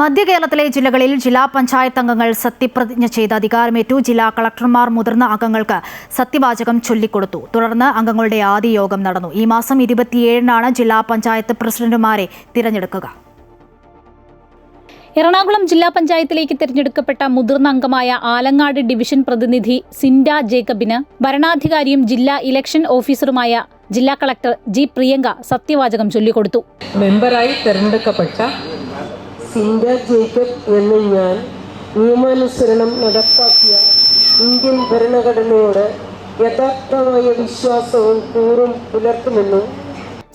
മധ്യ കേരളത്തിലെ ജില്ലകളിൽ ജില്ലാ പഞ്ചായത്ത് അംഗങ്ങൾ സത്യപ്രതിജ്ഞ ചെയ്ത് അധികാരമേറ്റു. ജില്ലാ കളക്ടർമാർ മുതിർന്ന അംഗങ്ങൾക്ക് സത്യവാചകം ചൊല്ലിക്കൊടുത്തു. തുടർന്ന് അംഗങ്ങളുടെ ആദ്യ യോഗം നടന്നു. ഈ മാസം 27 ജില്ലാ പഞ്ചായത്ത് പ്രസിഡന്റുമാരെ തിരഞ്ഞെടുക്കുക. എറണാകുളം ജില്ലാ പഞ്ചായത്തിലേക്ക് തിരഞ്ഞെടുക്കപ്പെട്ട മുതിർന്ന അംഗമായ ആലങ്ങാട് ഡിവിഷൻ പ്രതിനിധി സിൻഡ ജേക്കബിന് ഭരണാധികാരിയും ജില്ലാ ഇലക്ഷൻ ഓഫീസറുമായ ജില്ലാ കളക്ടർ G. പ്രിയങ്ക സത്യവാചകം ചൊല്ലിക്കൊടുത്തു. മെമ്പറായി തിരഞ്ഞെടുക്കപ്പെട്ട സിൻഡ ജേക്കബ് എന്ന ഞാൻ നിയമാനുസരണം നടപ്പാക്കിയ ഇന്ത്യൻ ഭരണഘടനയോട് യഥാർത്ഥമായ വിശ്വാസവും കൂറും പുലർത്തുമെന്നും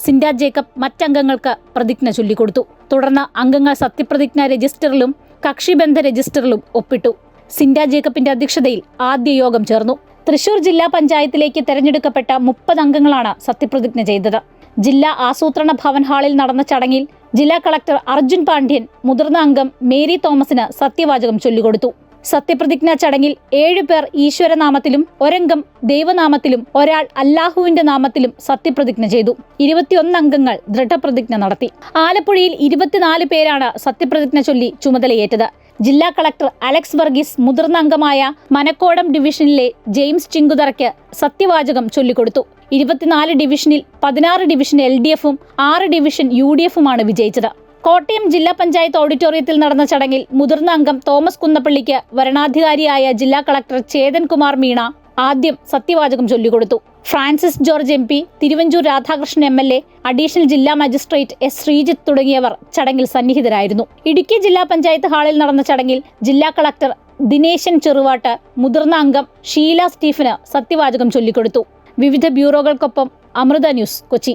സിൻഡ ജേക്കബ് മറ്റംഗങ്ങൾക്ക് പ്രതിജ്ഞ ചൊല്ലിക്കൊടുത്തു. തുടർന്ന് അംഗങ്ങൾ സത്യപ്രതിജ്ഞ രജിസ്റ്ററിലും കക്ഷിബന്ധ രജിസ്റ്ററിലും ഒപ്പിട്ടു. സിൻഡ ജേക്കബിന്റെ അധ്യക്ഷതയിൽ ആദ്യ യോഗം ചേർന്നു. തൃശൂർ ജില്ലാ പഞ്ചായത്തിലേക്ക് തെരഞ്ഞെടുക്കപ്പെട്ട 30 അംഗങ്ങളാണ് സത്യപ്രതിജ്ഞ ചെയ്തത്. ജില്ലാ ആസൂത്രണ ഭവൻ ഹാളിൽ നടന്ന ചടങ്ങിൽ ജില്ലാ കളക്ടർ അർജുൻ പാണ്ഡ്യൻ മുതിർന്ന അംഗം മേരി തോമസിന് സത്യവാചകം ചൊല്ലിക്കൊടുത്തു. സത്യപ്രതിജ്ഞാ ചടങ്ങിൽ 7 പേർ ഈശ്വരനാമത്തിലും ഒരംഗം ദൈവനാമത്തിലും ഒരാൾ അല്ലാഹുവിന്റെ നാമത്തിലും സത്യപ്രതിജ്ഞ ചെയ്തു. 21 അംഗങ്ങൾ ദൃഢപ്രതിജ്ഞ നടത്തി. ആലപ്പുഴയിൽ 24 പേരാണ് സത്യപ്രതിജ്ഞ ചൊല്ലി ചുമതലയേറ്റത്. ജില്ലാ കളക്ടർ അലക്സ് വർഗീസ് മുതിർന്ന അംഗമായ മനക്കോടം ഡിവിഷനിലെ ജെയിംസ് ചിങ്കുതറയ്ക്ക് സത്യവാചകം ചൊല്ലിക്കൊടുത്തു. 24 ഡിവിഷനിൽ 16 ഡിവിഷൻ LDFും 6 ഡിവിഷൻ UDFുമാണ് വിജയിച്ചത്. കോട്ടയം ജില്ലാ പഞ്ചായത്ത് ഓഡിറ്റോറിയത്തിൽ നടന്ന ചടങ്ങിൽ മുതിർന്ന അംഗം തോമസ് കുന്നപ്പള്ളിക്ക് വരണാധികാരിയായ ജില്ലാ കളക്ടർ ചേതൻ കുമാർ മീണ ആദ്യം സത്യവാചകം ചൊല്ലിക്കൊടുത്തു. Francis George MP, Thiruvanchoor Radhakrishnan MLA, additional ജില്ലാ മജിസ്ട്രേറ്റ് S. ശ്രീജിത്ത് തുടങ്ങിയവർ ചടങ്ങിൽ സന്നിഹിതരായിരുന്നു. ഇടുക്കി ജില്ലാ പഞ്ചായത്ത് ഹാളിൽ നടന്ന ചടങ്ങിൽ ജില്ലാ കളക്ടർ ദിനേശൻ ചെറുവാട്ട് മുതിർന്ന അംഗം ഷീല സ്റ്റീഫന് സത്യവാചകം ചൊല്ലിക്കൊടുത്തു. വിവിധ ബ്യൂറോകൾക്കൊപ്പം അമൃത ന്യൂസ്, കൊച്ചി.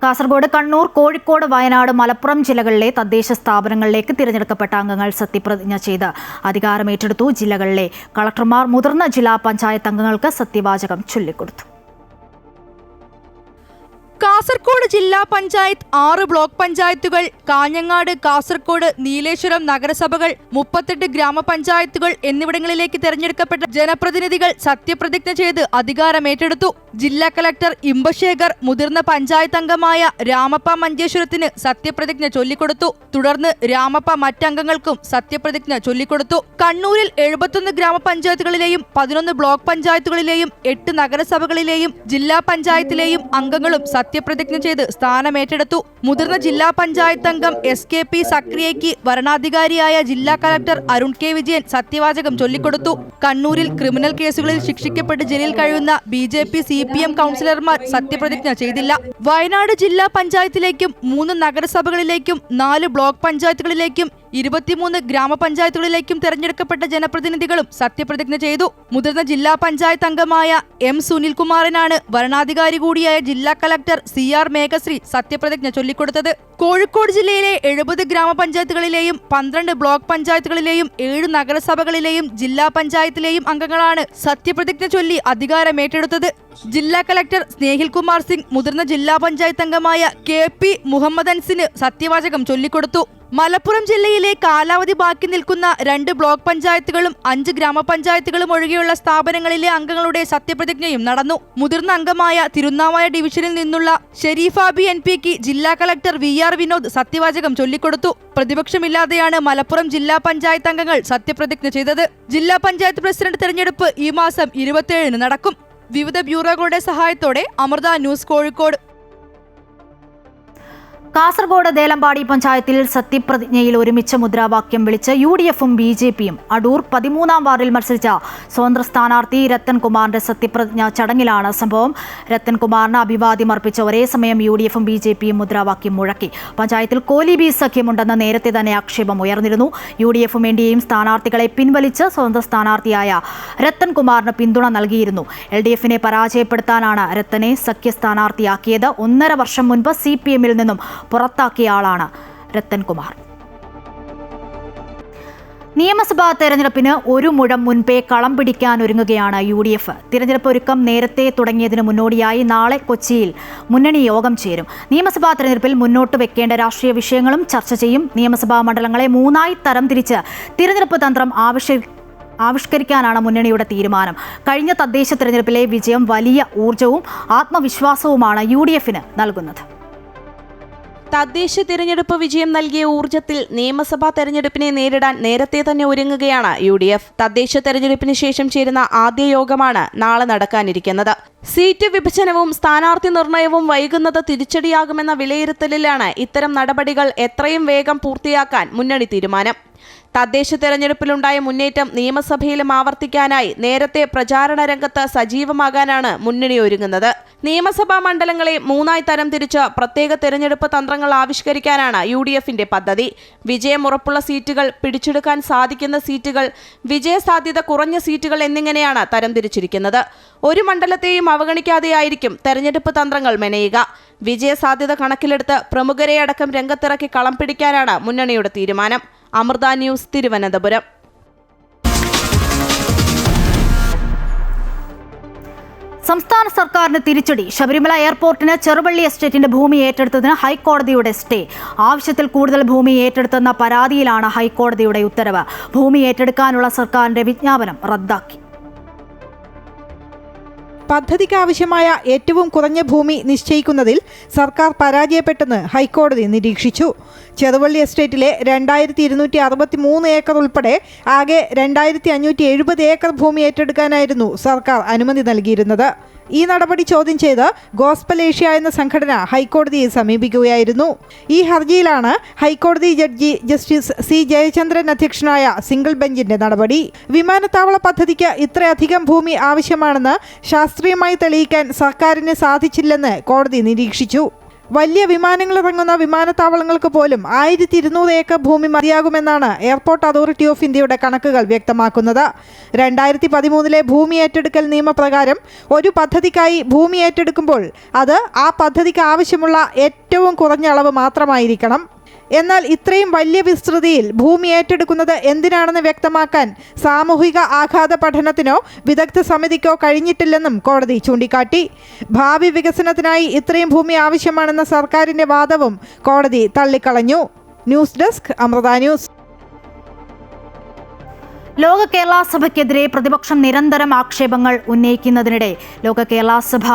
കാസർഗോഡ്, കണ്ണൂർ, കോഴിക്കോട്, വയനാട്, മലപ്പുറം ജില്ലകളിലെ തദ്ദേശ സ്ഥാപനങ്ങളിലേക്ക് തിരഞ്ഞെടുക്കപ്പെട്ട അംഗങ്ങൾ സത്യപ്രതിജ്ഞ ചെയ്ത് അധികാരമേറ്റെടുത്തു. ജില്ലകളിലെ കളക്ടർമാർ മുതിർന്ന ജില്ലാ പഞ്ചായത്ത് അംഗങ്ങൾക്ക് സത്യവാചകം ചൊല്ലിക്കൊടുത്തു. കാസർഗോഡ് ജില്ലാ പഞ്ചായത്ത്, 6 ബ്ലോക്ക് പഞ്ചായത്തുകൾ, കാഞ്ഞങ്ങാട്, കാസർഗോഡ്, നീലേശ്വരം നഗരസഭകൾ, 38 ഗ്രാമപഞ്ചായത്തുകൾ എന്നിവിടങ്ങളിലേക്ക് തെരഞ്ഞെടുക്കപ്പെട്ട ജനപ്രതിനിധികൾ സത്യപ്രതിജ്ഞ ചെയ്ത് അധികാരമേറ്റെടുത്തു. ജില്ലാ കളക്ടർ ഇമ്പശേഖർ മുതിർന്ന പഞ്ചായത്ത് അംഗമായ രാമപ്പ മഞ്ചേശ്വരത്തിന് സത്യപ്രതിജ്ഞ ചൊല്ലിക്കൊടുത്തു. തുടർന്ന് രാമപ്പ മറ്റംഗങ്ങൾക്കും സത്യപ്രതിജ്ഞ ചൊല്ലിക്കൊടുത്തു. കണ്ണൂരിൽ 71 ഗ്രാമപഞ്ചായത്തുകളിലെയും 11 ബ്ലോക്ക് പഞ്ചായത്തുകളിലെയും 8 നഗരസഭകളിലെയും ജില്ലാ പഞ്ചായത്തിലെയും അംഗങ്ങളും സത്യപ്രതിജ്ഞ ചെയ്ത് സ്ഥാനമേറ്റെടുത്തു. മുതിർന്ന ജില്ലാ പഞ്ചായത്ത് അംഗം SKP സക്രിയയ്ക്ക് വരണാധികാരിയായ ജില്ലാ കളക്ടർ അരുൺ K. വിജയൻ സത്യവാചകം ചൊല്ലിക്കൊടുത്തു. കണ്ണൂരിൽ ക്രിമിനൽ കേസുകളിൽ ശിക്ഷിക്കപ്പെട്ട് ജയിലിൽ കഴിയുന്ന BJP CPM കൗൺസിലർമാർ സത്യപ്രതിജ്ഞ ചെയ്തില്ല. വയനാട് ജില്ലാ പഞ്ചായത്തിലേക്കും 3 നഗരസഭകളിലേക്കും 4 ബ്ലോക്ക് പഞ്ചായത്തുകളിലേക്കും 23 ഗ്രാമപഞ്ചായത്തുകളിലേക്കും തെരഞ്ഞെടുക്കപ്പെട്ട ജനപ്രതിനിധികളും സത്യപ്രതിജ്ഞ ചെയ്തു. മുതിർന്ന ജില്ലാ പഞ്ചായത്ത് അംഗമായ M. സുനിൽകുമാറിനാണ് വരണാധികാരി കൂടിയായ ജില്ലാ കളക്ടർ CR മേഘശ്രീ സത്യപ്രതിജ്ഞ ചൊല്ലിക്കൊടുത്തത്. കോഴിക്കോട് ജില്ലയിലെ 70 ഗ്രാമപഞ്ചായത്തുകളിലെയും 12 ബ്ലോക്ക് പഞ്ചായത്തുകളിലെയും 7 നഗരസഭകളിലെയും ജില്ലാ പഞ്ചായത്തിലെയും അംഗങ്ങളാണ് സത്യപ്രതിജ്ഞ ചൊല്ലി അധികാരമേറ്റെടുത്തത്. ജില്ലാ കളക്ടർ സ്നേഹിൽ കുമാർ സിംഗ് മുതിർന്ന ജില്ലാ പഞ്ചായത്ത് അംഗമായ KP മുഹമ്മദ് അൻസിന് സത്യവാചകം ചൊല്ലിക്കൊടുത്തു. മലപ്പുറം ജില്ലയിലെ കാലാവധി ബാക്കി നിൽക്കുന്ന 2 ബ്ലോക്ക് പഞ്ചായത്തുകളും 5 ഗ്രാമപഞ്ചായത്തുകളും ഒഴികെയുള്ള സ്ഥാപനങ്ങളിലെ അംഗങ്ങളുടെ സത്യപ്രതിജ്ഞയും നടന്നു. മുതിർന്ന അംഗമായ തിരുനാവായ ഡിവിഷനിൽ നിന്നുള്ള ഷെരീഫാബി MP ജില്ലാ കളക്ടർ VR വിനോദ് സത്യവാചകം ചൊല്ലിക്കൊടുത്തു. പ്രതിപക്ഷമില്ലാതെയാണ് മലപ്പുറം ജില്ലാ പഞ്ചായത്ത് അംഗങ്ങൾ സത്യപ്രതിജ്ഞ ചെയ്തത്. ജില്ലാ പഞ്ചായത്ത് പ്രസിഡന്റ് തെരഞ്ഞെടുപ്പ് ഈ മാസം 27 നടക്കും. വിവിധ ബ്യൂറോകളുടെ സഹായത്തോടെ അമൃത ന്യൂസ്, കോഴിക്കോട്. കാസർഗോഡ് ദേലമ്പാടി പഞ്ചായത്തിൽ സത്യപ്രതിജ്ഞയിൽ ഒരുമിച്ച് മുദ്രാവാക്യം വിളിച്ച് UDFും BJPയും അടൂർ 13-ാം വാർഡിൽ മത്സരിച്ച സ്വതന്ത്ര സ്ഥാനാർത്ഥി രത്തൻ കുമാറിന്റെ സത്യപ്രതിജ്ഞ ചടങ്ങിലാണ് സംഭവം. രത്തൻ കുമാറിന് അഭിവാദ്യം അർപ്പിച്ച ഒരേ സമയം UDFും BJPയും മുദ്രാവാക്യം മുഴക്കി. പഞ്ചായത്തിൽ കോലി-ബി സഖ്യമുണ്ടെന്ന് നേരത്തെ തന്നെ ആക്ഷേപം ഉയർന്നിരുന്നു. UDFും NDAയും സ്ഥാനാർത്ഥികളെ പിൻവലിച്ച് സ്വതന്ത്ര സ്ഥാനാർത്ഥിയായ രത്തൻ കുമാറിന് പിന്തുണ നൽകിയിരുന്നു. LDFിനെ പരാജയപ്പെടുത്താനാണ് രത്തനെ സഖ്യ സ്ഥാനാർത്ഥിയാക്കിയത്. 1.5 വർഷം മുൻപ് CPMൽ നിന്നും പുറത്താക്കിയ ആളാണ് രത്തൻ കുമാർ. നിയമസഭാ തെരഞ്ഞെടുപ്പിന് ഒരു മുഴം മുൻപേ കളം പിടിക്കാൻ ഒരുങ്ങുകയാണ് UDF. തിരഞ്ഞെടുപ്പ് ഒരുക്കം നേരത്തെ തുടങ്ങിയതിന് മുന്നോടിയായി നാളെ കൊച്ചിയിൽ മുന്നണി യോഗം ചേരും. നിയമസഭാ തെരഞ്ഞെടുപ്പിൽ മുന്നോട്ട് വെക്കേണ്ട രാഷ്ട്രീയ വിഷയങ്ങളും ചർച്ച ചെയ്യും. നിയമസഭാ മണ്ഡലങ്ങളെ 3ആയി തരംതിരിച്ച് തിരഞ്ഞെടുപ്പ് തന്ത്രം ആവിഷ്കരിക്കാനാണ് മുന്നണിയുടെ തീരുമാനം. കഴിഞ്ഞ തദ്ദേശ തെരഞ്ഞെടുപ്പിലെ വിജയം വലിയ ഊർജവും ആത്മവിശ്വാസവുമാണ് UDFന് നൽകുന്നത്. തദ്ദേശ തിരഞ്ഞെടുപ്പ് വിജയം നൽകിയ ഊർജ്ജത്തിൽ നിയമസഭാ തെരഞ്ഞെടുപ്പിനെ നേരിടാൻ നേരത്തെ തന്നെ ഒരുങ്ങുകയാണ് UDF. തദ്ദേശ തെരഞ്ഞെടുപ്പിന് ശേഷം ചേരുന്ന ആദ്യ യോഗമാണ് നാളെ നടക്കാനിരിക്കുന്നത്. സീറ്റ് വിഭജനവും സ്ഥാനാർത്ഥി നിർണയവും വൈകുന്നത് തിരിച്ചടിയാകുമെന്ന വിലയിരുത്തലിലാണ് ഇത്തരം നടപടികൾ എത്രയും വേഗം പൂർത്തിയാക്കാൻ മുന്നണി തീരുമാനം. തദ്ദേശ തെരഞ്ഞെടുപ്പിലുണ്ടായ മുന്നേറ്റം നിയമസഭയിലും ആവർത്തിക്കാനായി നേരത്തെ പ്രചാരണ രംഗത്ത് സജീവമാകാനാണ് മുന്നണി ഒരുങ്ങുന്നത്. നിയമസഭാ മണ്ഡലങ്ങളെ 3ആയി തരംതിരിച്ച് പ്രത്യേക തെരഞ്ഞെടുപ്പ് തന്ത്രങ്ങൾ ആവിഷ്കരിക്കാനാണ് UDFന്റെ പദ്ധതി. വിജയം ഉറപ്പുള്ള സീറ്റുകൾ, പിടിച്ചെടുക്കാൻ സാധിക്കുന്ന സീറ്റുകൾ, വിജയസാധ്യത കുറഞ്ഞ സീറ്റുകൾ എന്നിങ്ങനെയാണ് തരംതിരിച്ചിരിക്കുന്നത്. ഒരു മണ്ഡലത്തെയും അവഗണിക്കാതെയായിരിക്കും തെരഞ്ഞെടുപ്പ് തന്ത്രങ്ങൾ മെനയുക. വിജയസാധ്യത കണക്കിലെടുത്ത് പ്രമുഖരെ അടക്കം രംഗത്തിറക്കി കളം പിടിക്കാനാണ് മുന്നണിയുടെ തീരുമാനം. അമൃത ന്യൂസ്, തിരുവനന്തപുരം. സംസ്ഥാന സർക്കാരിന് തിരിച്ചടി. ശബരിമല എയർപോർട്ടിന് ചെറുവള്ളി എസ്റ്റേറ്റിന്റെ ഭൂമി ഏറ്റെടുത്തതിന് ഹൈക്കോടതിയുടെ സ്റ്റേ. ആവശ്യത്തിൽ കൂടുതൽ ഭൂമി ഏറ്റെടുത്തെന്ന പരാതിയിലാണ് ഹൈക്കോടതിയുടെ ഉത്തരവ്. ഭൂമി ഏറ്റെടുക്കാനുള്ള സർക്കാരിന്റെ വിജ്ഞാപനം റദ്ദാക്കി. പദ്ധതിക്ക് ആവശ്യമായ ഏറ്റവും കുറഞ്ഞ ഭൂമി നിശ്ചയിക്കുന്നതിൽ സർക്കാർ പരാജയപ്പെട്ടെന്ന് ഹൈക്കോടതി നിരീക്ഷിച്ചു. ചെറുവള്ളി എസ്റ്റേറ്റിലെ 2263 ഏക്കർ ഉൾപ്പെടെ ആകെ 2570 ഏക്കർ ഭൂമി ഏറ്റെടുക്കാനായിരുന്നു സർക്കാർ അനുമതി നൽകിയിരുന്നത്. ഈ നടപടി ചോദ്യം ചെയ്ത് ഗോസ്പൽ ഏഷ്യ എന്ന സംഘടന ഹൈക്കോടതിയെ സമീപിക്കുകയായിരുന്നു. ഈ ഹർജിയിലാണ് ഹൈക്കോടതി ജഡ്ജി ജസ്റ്റിസ് C. ജയചന്ദ്രൻ അധ്യക്ഷനായ സിംഗിൾ ബെഞ്ചിന്റെ നടപടി. വിമാനത്താവള പദ്ധതിക്ക് ഇത്രയധികം ഭൂമി ആവശ്യമാണെന്ന് ശാസ്ത്രീയമായി തെളിയിക്കാൻ സർക്കാരിന് സാധിച്ചില്ലെന്ന് കോടതി നിരീക്ഷിച്ചു. വലിയ വിമാനങ്ങൾ ഇറങ്ങുന്ന വിമാനത്താവളങ്ങൾക്ക് പോലും 1200 ഏക്കർ ഭൂമി മതിയാകുമെന്നാണ് എയർപോർട്ട് അതോറിറ്റി ഓഫ് ഇന്ത്യയുടെ കണക്കുകൾ വ്യക്തമാക്കുന്നത്. 2013 ഭൂമി ഏറ്റെടുക്കൽ നിയമപ്രകാരം ഒരു പദ്ധതിക്കായി ഭൂമി ഏറ്റെടുക്കുമ്പോൾ അത് ആ പദ്ധതിക്ക് ആവശ്യമുള്ള ഏറ്റവും കുറഞ്ഞ അളവ് മാത്രമായിരിക്കണം. എന്നാൽ ഇത്രയും വലിയ വിസ്തൃതിയിൽ ഭൂമി ഏറ്റെടുക്കുന്നത് എന്തിനാണെന്ന് വ്യക്തമാക്കാൻ സാമൂഹിക ആഘാത പഠനത്തിനോ വിദഗ്ധ സമിതിക്കോ കഴിഞ്ഞിട്ടില്ലെന്നും കോടതി ചൂണ്ടിക്കാട്ടി. ഭാവി വികസനത്തിനായി ഇത്രയും ഭൂമി ആവശ്യമാണെന്ന സർക്കാരിന്റെ വാദവും കോടതി തള്ളിക്കളഞ്ഞു. News desk, Amrita news. ലോക കേരള സഭയ്ക്കെതിരെ പ്രതിപക്ഷം നിരന്തരം ആക്ഷേപങ്ങൾ ഉന്നയിക്കുന്നതിനിടെ ലോക കേരള സഭ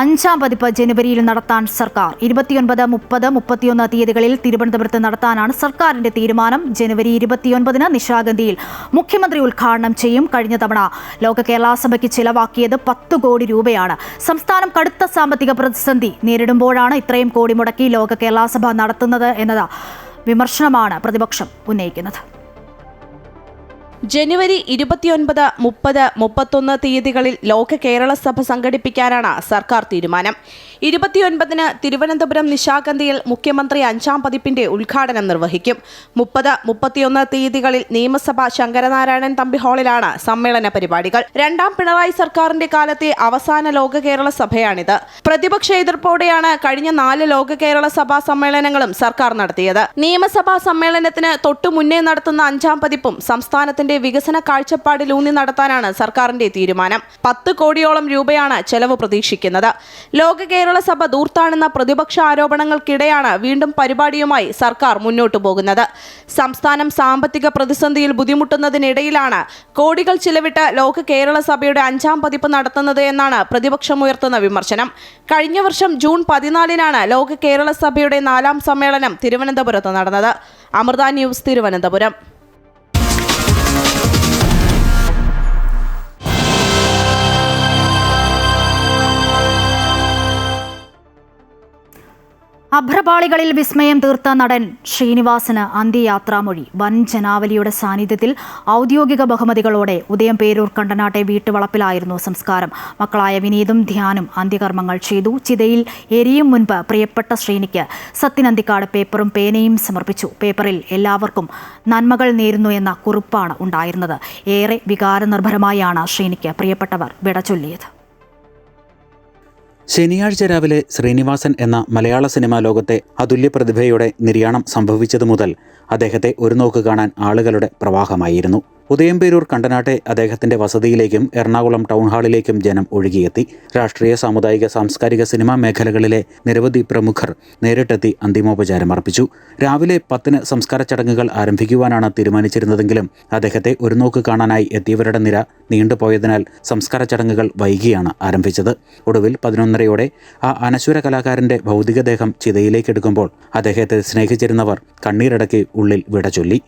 5ാം പതിപ്പ് ജനുവരിയിൽ നടത്താൻ സർക്കാർ 29, 30, 31 തീയതികളിൽ തിരുവനന്തപുരത്ത് നടത്താനാണ് സർക്കാരിന്റെ തീരുമാനം. ജനുവരി 29 നിശാഗന്ധിയിൽ മുഖ്യമന്ത്രി ഉദ്ഘാടനം ചെയ്യും. കഴിഞ്ഞ തവണ ലോക കേരള സഭയ്ക്ക് ചിലവാക്കിയത് 10 കോടി രൂപയാണ്. സംസ്ഥാനം കടുത്ത സാമ്പത്തിക പ്രതിസന്ധി നേരിടുമ്പോഴാണ് ഇത്രയും കോടി മുടക്കി ലോക കേരള സഭ നടത്തുന്നത് എന്നത് വിമർശനമാണ് പ്രതിപക്ഷം ഉന്നയിക്കുന്നത്. ജനുവരി 29, 30, 31 തീയതികളിൽ ലോക കേരള സഭ സംഘടിപ്പിക്കാനാണ് സർക്കാർ തീരുമാനം. 29 തിരുവനന്തപുരം നിശാഗന്ധിയിൽ മുഖ്യമന്ത്രി 5ാം പതിപ്പിന്റെ ഉദ്ഘാടനം നിർവഹിക്കും. 30, 31 തീയതികളിൽ നിയമസഭ ശങ്കരനാരായണൻ തമ്പി ഹാളിലാണ് സമ്മേളന പരിപാടികൾ. 2ാം പിണറായി സർക്കാരിന്റെ കാലത്തെ അവസാന ലോക കേരള സഭയാണിത്. പ്രതിപക്ഷ എതിർപ്പോടെയാണ് കഴിഞ്ഞ 4 ലോക കേരള സഭാ സമ്മേളനങ്ങളും സർക്കാർ നടത്തിയത്. നിയമസഭാ സമ്മേളനത്തിന് തൊട്ടു മുന്നേ നടത്തുന്ന 5ാം പതിപ്പും സംസ്ഥാനത്തിന്റെ വികസന കാഴ്ചപ്പാടിലൂന്നി നടത്താനാണ് സർക്കാരിന്റെ തീരുമാനം. 10 കോടിയോളം രൂപയാണ് ചെലവ് പ്രതീക്ഷിക്കുന്നത്. ലോക കേരള സഭ ദൂർത്താണെന്ന പ്രതിപക്ഷ ആരോപണങ്ങൾക്കിടെയാണ് വീണ്ടും പരിപാടിയുമായി സർക്കാർ മുന്നോട്ടു പോകുന്നത്. സംസ്ഥാനം സാമ്പത്തിക പ്രതിസന്ധിയിൽ ബുദ്ധിമുട്ടുന്നതിനിടയിലാണ് കോടികൾ ചിലവിട്ട് ലോക കേരള സഭയുടെ 5ാം പതിപ്പ് നടത്തുന്നത് എന്നാണ് പ്രതിപക്ഷം ഉയർത്തുന്ന വിമർശനം. കഴിഞ്ഞ വർഷം ജൂൺ 14 ലോക കേരള സഭയുടെ 4ാം സമ്മേളനം തിരുവനന്തപുരത്ത് നടന്നത്. അമൃത ന്യൂസ്, തിരുവനന്തപുരം. അഭ്രപാളികളിൽ വിസ്മയം തീർത്ത നടൻ ശ്രീനിവാസന് അന്ത്യയാത്രാമൊഴി. വൻ ജനാവലിയുടെ സാന്നിധ്യത്തിൽ ഔദ്യോഗിക ബഹുമതികളോടെ ഉദയം പേരൂർ കണ്ടനാട്ടെ വീട്ടുവളപ്പിലായിരുന്നു സംസ്കാരം. മക്കളായ വിനീതും ധ്യാനും അന്ത്യകർമ്മങ്ങൾ ചെയ്തു. ചിതയിൽ എരിയും മുൻപ് പ്രിയപ്പെട്ട ശ്രീനിക്ക് സത്യനന്തിക്കാട് പേപ്പറും പേനയും സമർപ്പിച്ചു. പേപ്പറിൽ എല്ലാവർക്കും നന്മകൾ നേരുന്നു എന്ന കുറിപ്പാണ് ഉണ്ടായിരുന്നത്. ഏറെ വികാരനിർഭരമായാണ് ശ്രീനിക്ക് പ്രിയപ്പെട്ടവർ വിട ചൊല്ലിയത്. ശനിയാഴ്ച രാവിലെ ശ്രീനിവാസൻ എന്ന മലയാള സിനിമാ ലോകത്തെ അതുല്യ പ്രതിഭയുടെ നിര്യാണം സംഭവിച്ചതു മുതൽ അദ്ദേഹത്തെ ഒരു നോക്ക് കാണാൻ ആളുകളുടെ പ്രവാഹമായിരുന്നു. ഉദയംപേരൂർ കണ്ടനാട്ടെ അദ്ദേഹത്തിന്റെ വസതിയിലേക്കും എറണാകുളം ടൗൺ ഹാളിലേക്കും ജനം ഒഴുകിയെത്തി. രാഷ്ട്രീയ, സാമുദായിക, സാംസ്കാരിക, സിനിമാ മേഖലകളിലെ നിരവധി പ്രമുഖർ നേരിട്ടെത്തി അന്തിമോപചാരം അർപ്പിച്ചു. രാവിലെ 10-ന് സംസ്കാര ചടങ്ങുകൾ ആരംഭിക്കുവാനാണ് തീരുമാനിച്ചിരുന്നതെങ്കിലും അദ്ദേഹത്തെ ഒരു നോക്ക് കാണാനായി എത്തിയവരുടെ നിര നീണ്ടുപോയതിനാൽ സംസ്കാര ചടങ്ങുകൾ വൈകിയാണ് ആരംഭിച്ചത്. ഒടുവിൽ 11:30-യോടെ ആ അനശ്വര കലാകാരന്റെ ഭൗതികദേഹം ചിതയിലേക്കെടുക്കുമ്പോൾ അദ്ദേഹത്തെ സ്നേഹിച്ചിരുന്നവർ കണ്ണീരടക്കി ഉള്ളിൽ വിട ചൊല്ലി.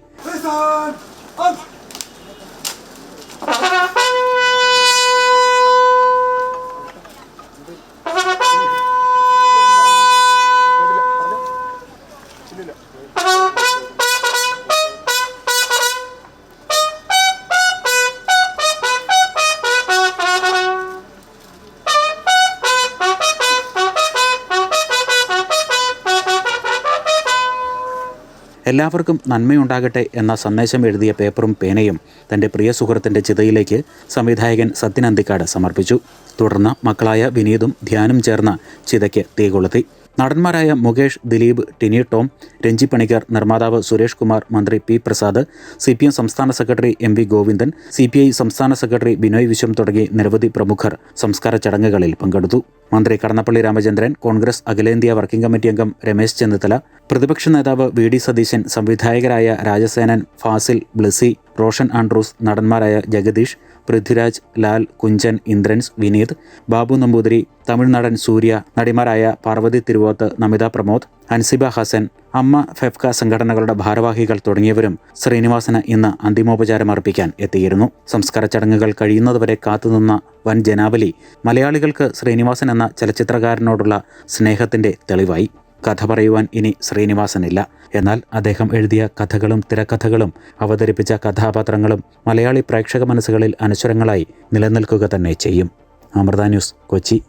എല്ലാവർക്കും നന്മയുണ്ടാകട്ടെ എന്ന സന്ദേശം എഴുതിയ പേപ്പറും പേനയും തൻ്റെ പ്രിയ സുഹൃത്തിൻ്റെ ചിതയിലേക്ക് സംവിധായകൻ സത്യൻ അന്തിക്കാട് സമർപ്പിച്ചു. തുടർന്ന് മക്കളായ വിനീതും ധ്യാനും ചേർന്ന് ചിതയ്ക്ക് തീ കൊളുത്തി. നടന്മാരായ മുകേഷ്, ദിലീപ്, ടിനി ടോം, രഞ്ജി പണിക്കർ, നിർമ്മാതാവ് സുരേഷ് കുമാർ, മന്ത്രി പി പ്രസാദ്, CPM സംസ്ഥാന സെക്രട്ടറി MV ഗോവിന്ദൻ, CPI സംസ്ഥാന സെക്രട്ടറി ബിനോയ് വിശ്വം തുടങ്ങി നിരവധി പ്രമുഖർ സംസ്കാര ചടങ്ങുകളിൽ പങ്കെടുത്തു. മന്ത്രി കടന്നപ്പള്ളി രാമചന്ദ്രൻ, കോൺഗ്രസ് അഖിലേന്ത്യാ വർക്കിംഗ് കമ്മിറ്റി അംഗം രമേശ് ചെന്നിത്തല, പ്രതിപക്ഷ നേതാവ് VD സതീശൻ, സംവിധായകരായ രാജസേനൻ, ഫാസിൽ, ബ്ലിസി, റോഷൻ ആൻഡ്രൂസ്, നടന്മാരായ ജഗദീഷ്, പൃഥ്വിരാജ്, ലാൽ, കുഞ്ചൻ, ഇന്ദ്രൻസ്, വിനീത്, ബാബു നമ്പൂതിരി, തമിഴ്നാടൻ സൂര്യ, നടിമാരായ പാർവതി തിരുവോത്ത്, നമിത പ്രമോദ്, അൻസിബ ഹസൻ, അമ്മ ഫെഫ്ക സംഘടനകളുടെ ഭാരവാഹികൾ തുടങ്ങിയവരും ശ്രീനിവാസന് ഇന്ന് അന്തിമോപചാരം അർപ്പിക്കാൻ എത്തിയിരുന്നു. സംസ്കാര ചടങ്ങുകൾ കഴിയുന്നതുവരെ കാത്തുനിന്ന വൻ ജനാവലി മലയാളികൾക്ക് ശ്രീനിവാസൻ എന്ന ചലച്ചിത്രകാരനോടുള്ള സ്നേഹത്തിന്റെ തെളിവായി. കഥ പറയുവാൻ ഇനി ശ്രീനിവാസനില്ല. എന്നാൽ അദ്ദേഹം എഴുതിയ കഥകളും തിരക്കഥകളും അവതരിപ്പിച്ച കഥാപാത്രങ്ങളും മലയാളി പ്രേക്ഷക മനസ്സുകളിൽ അനശ്വരങ്ങളായി നിലനിൽക്കുക തന്നെ ചെയ്യും. അമൃത ന്യൂസ്, കൊച്ചി.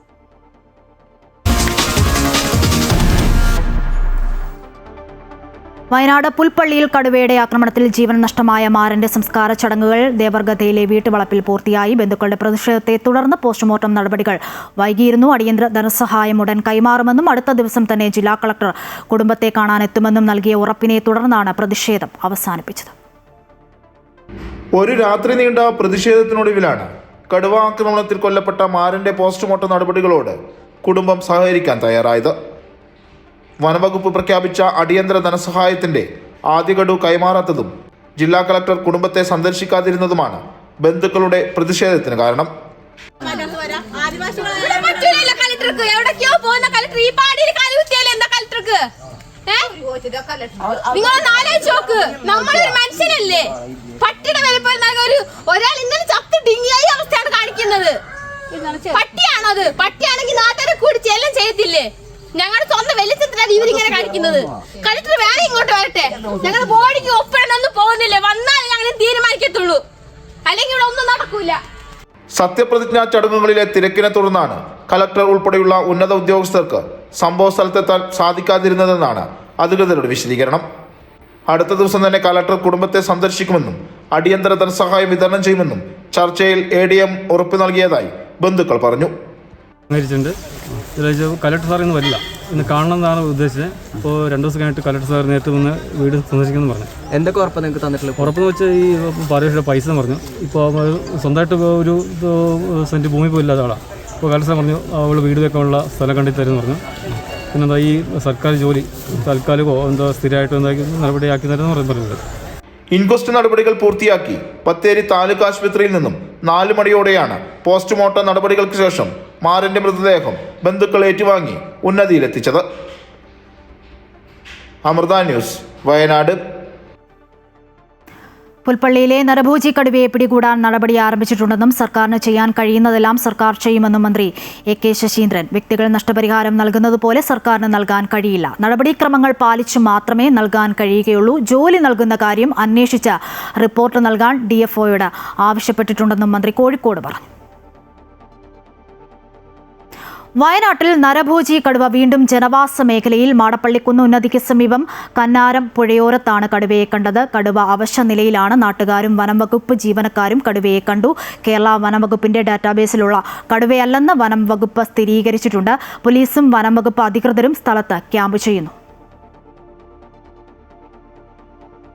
വയനാട് പുൽപ്പള്ളിയിൽ കടുവയുടെ ആക്രമണത്തിൽ ജീവൻ നഷ്ടമായ മാരന്റെ സംസ്കാര ചടങ്ങുകൾ ദേവർഗതയിലെ വീട്ടുവളപ്പിൽ പൂർത്തിയായി. ബന്ധുക്കളുടെ പ്രതിഷേധത്തെ തുടർന്ന് പോസ്റ്റ്മോർട്ടം നടപടികൾ വൈകിയിരുന്നു. അടിയന്തര ധനസഹായം ഉടൻ കൈമാറുമെന്നും അടുത്ത ദിവസം തന്നെ ജില്ലാ കളക്ടർ കുടുംബത്തെ കാണാനെത്തുമെന്നും നൽകിയ ഉറപ്പിനെ തുടർന്നാണ് പ്രതിഷേധം അവസാനിപ്പിച്ചത്. ഒരു രാത്രി നീണ്ട പ്രതിഷേധത്തിനൊടുവിലാണ് കടുവ ആക്രമണത്തിൽ കൊല്ലപ്പെട്ട മാരന്റെ പോസ്റ്റ്മോർട്ടം നടപടികളോട് കുടുംബം സഹകരിക്കാൻ തയ്യാറായത്. വനവകുപ്പ് പ്രഖ്യാപിച്ച അടിയന്തര ധനസഹായത്തിന്റെ ആദ്യ ഗഡു കൈമാറാത്തതും ജില്ലാ കളക്ടർ കുടുംബത്തെ സന്ദർശിക്കാതിരുന്നതുമാണ് ബന്ധുക്കളുടെ പ്രതിഷേധത്തിന് കാരണം. പട്ടിയാണെങ്കിൽ നാട്ടുകാരെ കൂടി ചെല്ലം ചെയ്യത്തില്ലേ? ഞങ്ങളുടെ സ്വന്തം വെളിച്ചത്തിലാണ് ഇവരിങ്ങനെ കാണിക്കുന്നത്. കളക്ടർ വേറെ ഇങ്ങോട്ട് വരട്ടെ. ഞങ്ങൾ ബോഡിക്ക് ഒപ്പിടണമെന്ന് പോകുന്നില്ല. വന്നാലേ ഞങ്ങൾ തീരുമാനിക്കത്തുള്ളൂ, അല്ലെങ്കിൽ ഇവിടെ ഒന്നും നടക്കൂല. സത്യപ്രതിജ്ഞാ ചടങ്ങുകളിലെ തിരക്കിനെ തുടർന്നാണ് കളക്ടർ ഉൾപ്പെടെയുള്ള ഉന്നത ഉദ്യോഗസ്ഥർക്ക് സംഭവ സ്ഥലത്തെത്താൻ സാധിക്കാതിരുന്നതെന്നാണ് അധികൃതരുടെ വിശദീകരണം. അടുത്ത ദിവസം തന്നെ കളക്ടർ കുടുംബത്തെ സന്ദർശിക്കുമെന്നും അടിയന്തര ധനസഹായം വിതരണം ചെയ്യുമെന്നും ചർച്ചയിൽ ADM ഉറപ്പ് നൽകിയതായി ബന്ധുക്കൾ പറഞ്ഞു. കലക്ടർ സാർ ഇന്ന് വരില്ല, ഇന്ന് കാണണമെന്നാണ് ഉദ്ദേശിച്ചത്. ഇപ്പോൾ 2 ദിവസം കഴിഞ്ഞിട്ട് കലക്ടർ സാർ നേരത്തെ വന്ന് വീട് സന്ദർശിക്കുമെന്ന് പറഞ്ഞു. എന്തൊക്കെ ഉറപ്പ് നിങ്ങൾക്ക് തന്നിട്ടുള്ളത്? ഉറപ്പെന്ന് വെച്ചാൽ ഈ പാർട്ടിയുടെ പൈസ എന്ന് പറഞ്ഞു. ഇപ്പോൾ സ്വന്തമായിട്ട് ഒരു സെൻറ്റ് ഭൂമി പോലും ഇല്ലാത്ത ആളാണ്. ഇപ്പോൾ കലക്ടർ സാർ പറഞ്ഞു അവൾ വീട് വെക്കാനുള്ള സ്ഥലം കണ്ടെത്തി തരുമെന്ന് പറഞ്ഞു. പിന്നെന്താ ഈ സർക്കാർ ജോലി താൽക്കാലികമോ എന്തോ സ്ഥിരമായിട്ടോ എന്താക്കി നടപടിയാക്കി തരുമെന്ന് പറഞ്ഞത്. ഇൻക്വസ്റ്റ് നടപടികൾ പൂർത്തിയാക്കി ബത്തേരി താലൂക്ക് ആശുപത്രിയിൽ നിന്നും 4 മണിയോടെയാണ് പോസ്റ്റ്മോർട്ടം നടപടികൾക്ക് ശേഷം മാരന്റെ മൃതദേഹം ബന്ധുക്കൾ ഏറ്റുവാങ്ങി ഉന്നതിയിലെത്തിച്ചത്. അമൃത ന്യൂസ്, വയനാട്. പുൽപ്പള്ളിയിലെ നരഭോജി കടുവയെ പിടികൂടാൻ നടപടി ആരംഭിച്ചിട്ടുണ്ടെന്നും സർക്കാരിന് ചെയ്യാൻ കഴിയുന്നതെല്ലാം സർക്കാർ ചെയ്യുമെന്നും മന്ത്രി AK ശശീന്ദ്രൻ. വ്യക്തികൾ നഷ്ടപരിഹാരം നൽകുന്നതുപോലെ സർക്കാരിന് നൽകാൻ കഴിയില്ല. നടപടിക്രമങ്ങൾ പാലിച്ചു മാത്രമേ നൽകാൻ കഴിയുകയുള്ളൂ. ജോലി നൽകുന്ന കാര്യം അന്വേഷിച്ച് റിപ്പോർട്ട് നൽകാൻ DFOയോട് ആവശ്യപ്പെട്ടിട്ടുണ്ടെന്നും മന്ത്രി കോഴിക്കോട് പറഞ്ഞു. വയനാട്ടിൽ നരഭോജി കടുവ വീണ്ടും ജനവാസ മേഖലയിൽ മാടപ്പള്ളിക്കുന്ന് ഉന്നതിക്ക് സമീപം കന്നാരം പുഴയോരത്താണ് കടുവയെ കണ്ടത്. കടുവ അവശ നിലയിലാണ്. നാട്ടുകാരും വനംവകുപ്പ് ജീവനക്കാരും കടുവയെ കണ്ടു. കേരള വനംവകുപ്പിന്റെ ഡാറ്റാബേസിലുള്ള കടുവയല്ലെന്ന് വനംവകുപ്പ് സ്ഥിരീകരിച്ചിട്ടുണ്ട്. പോലീസും വനംവകുപ്പ് അധികൃതരും സ്ഥലത്ത് ക്യാമ്പ് ചെയ്യുന്നു.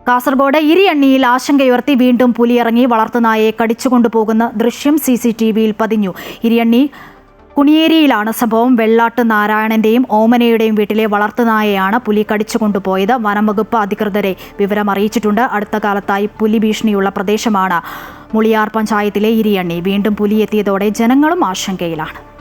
കാസർഗോഡ് ഇരിയണ്ണിയിൽ ആശങ്കയുയർത്തി വീണ്ടും പുലിയിറങ്ങി വളർത്തുനായയെ കടിച്ചുകൊണ്ടുപോകുന്ന ദൃശ്യം CCTVയിൽ പതിഞ്ഞു. ഇരിയണ്ണി കുണിയേരിയിലാണ് സംഭവം. വെള്ളാട്ട് നാരായണന്റെയും ഓമനയുടെയും വീട്ടിലെ വളർത്തുനായയാണ് പുലി കടിച്ചുകൊണ്ടുപോയത്. വനംവകുപ്പ് അധികൃതരെ വിവരം അറിയിച്ചിട്ടുണ്ട്. അടുത്ത കാലത്തായി പുലി ഭീഷണിയുള്ള പ്രദേശമാണ് മുളിയാർ പഞ്ചായത്തിലെ ഇരിയണ്ണി. വീണ്ടും പുലി എത്തിയതോടെ ജനങ്ങളും ആശങ്കയിലാണ്.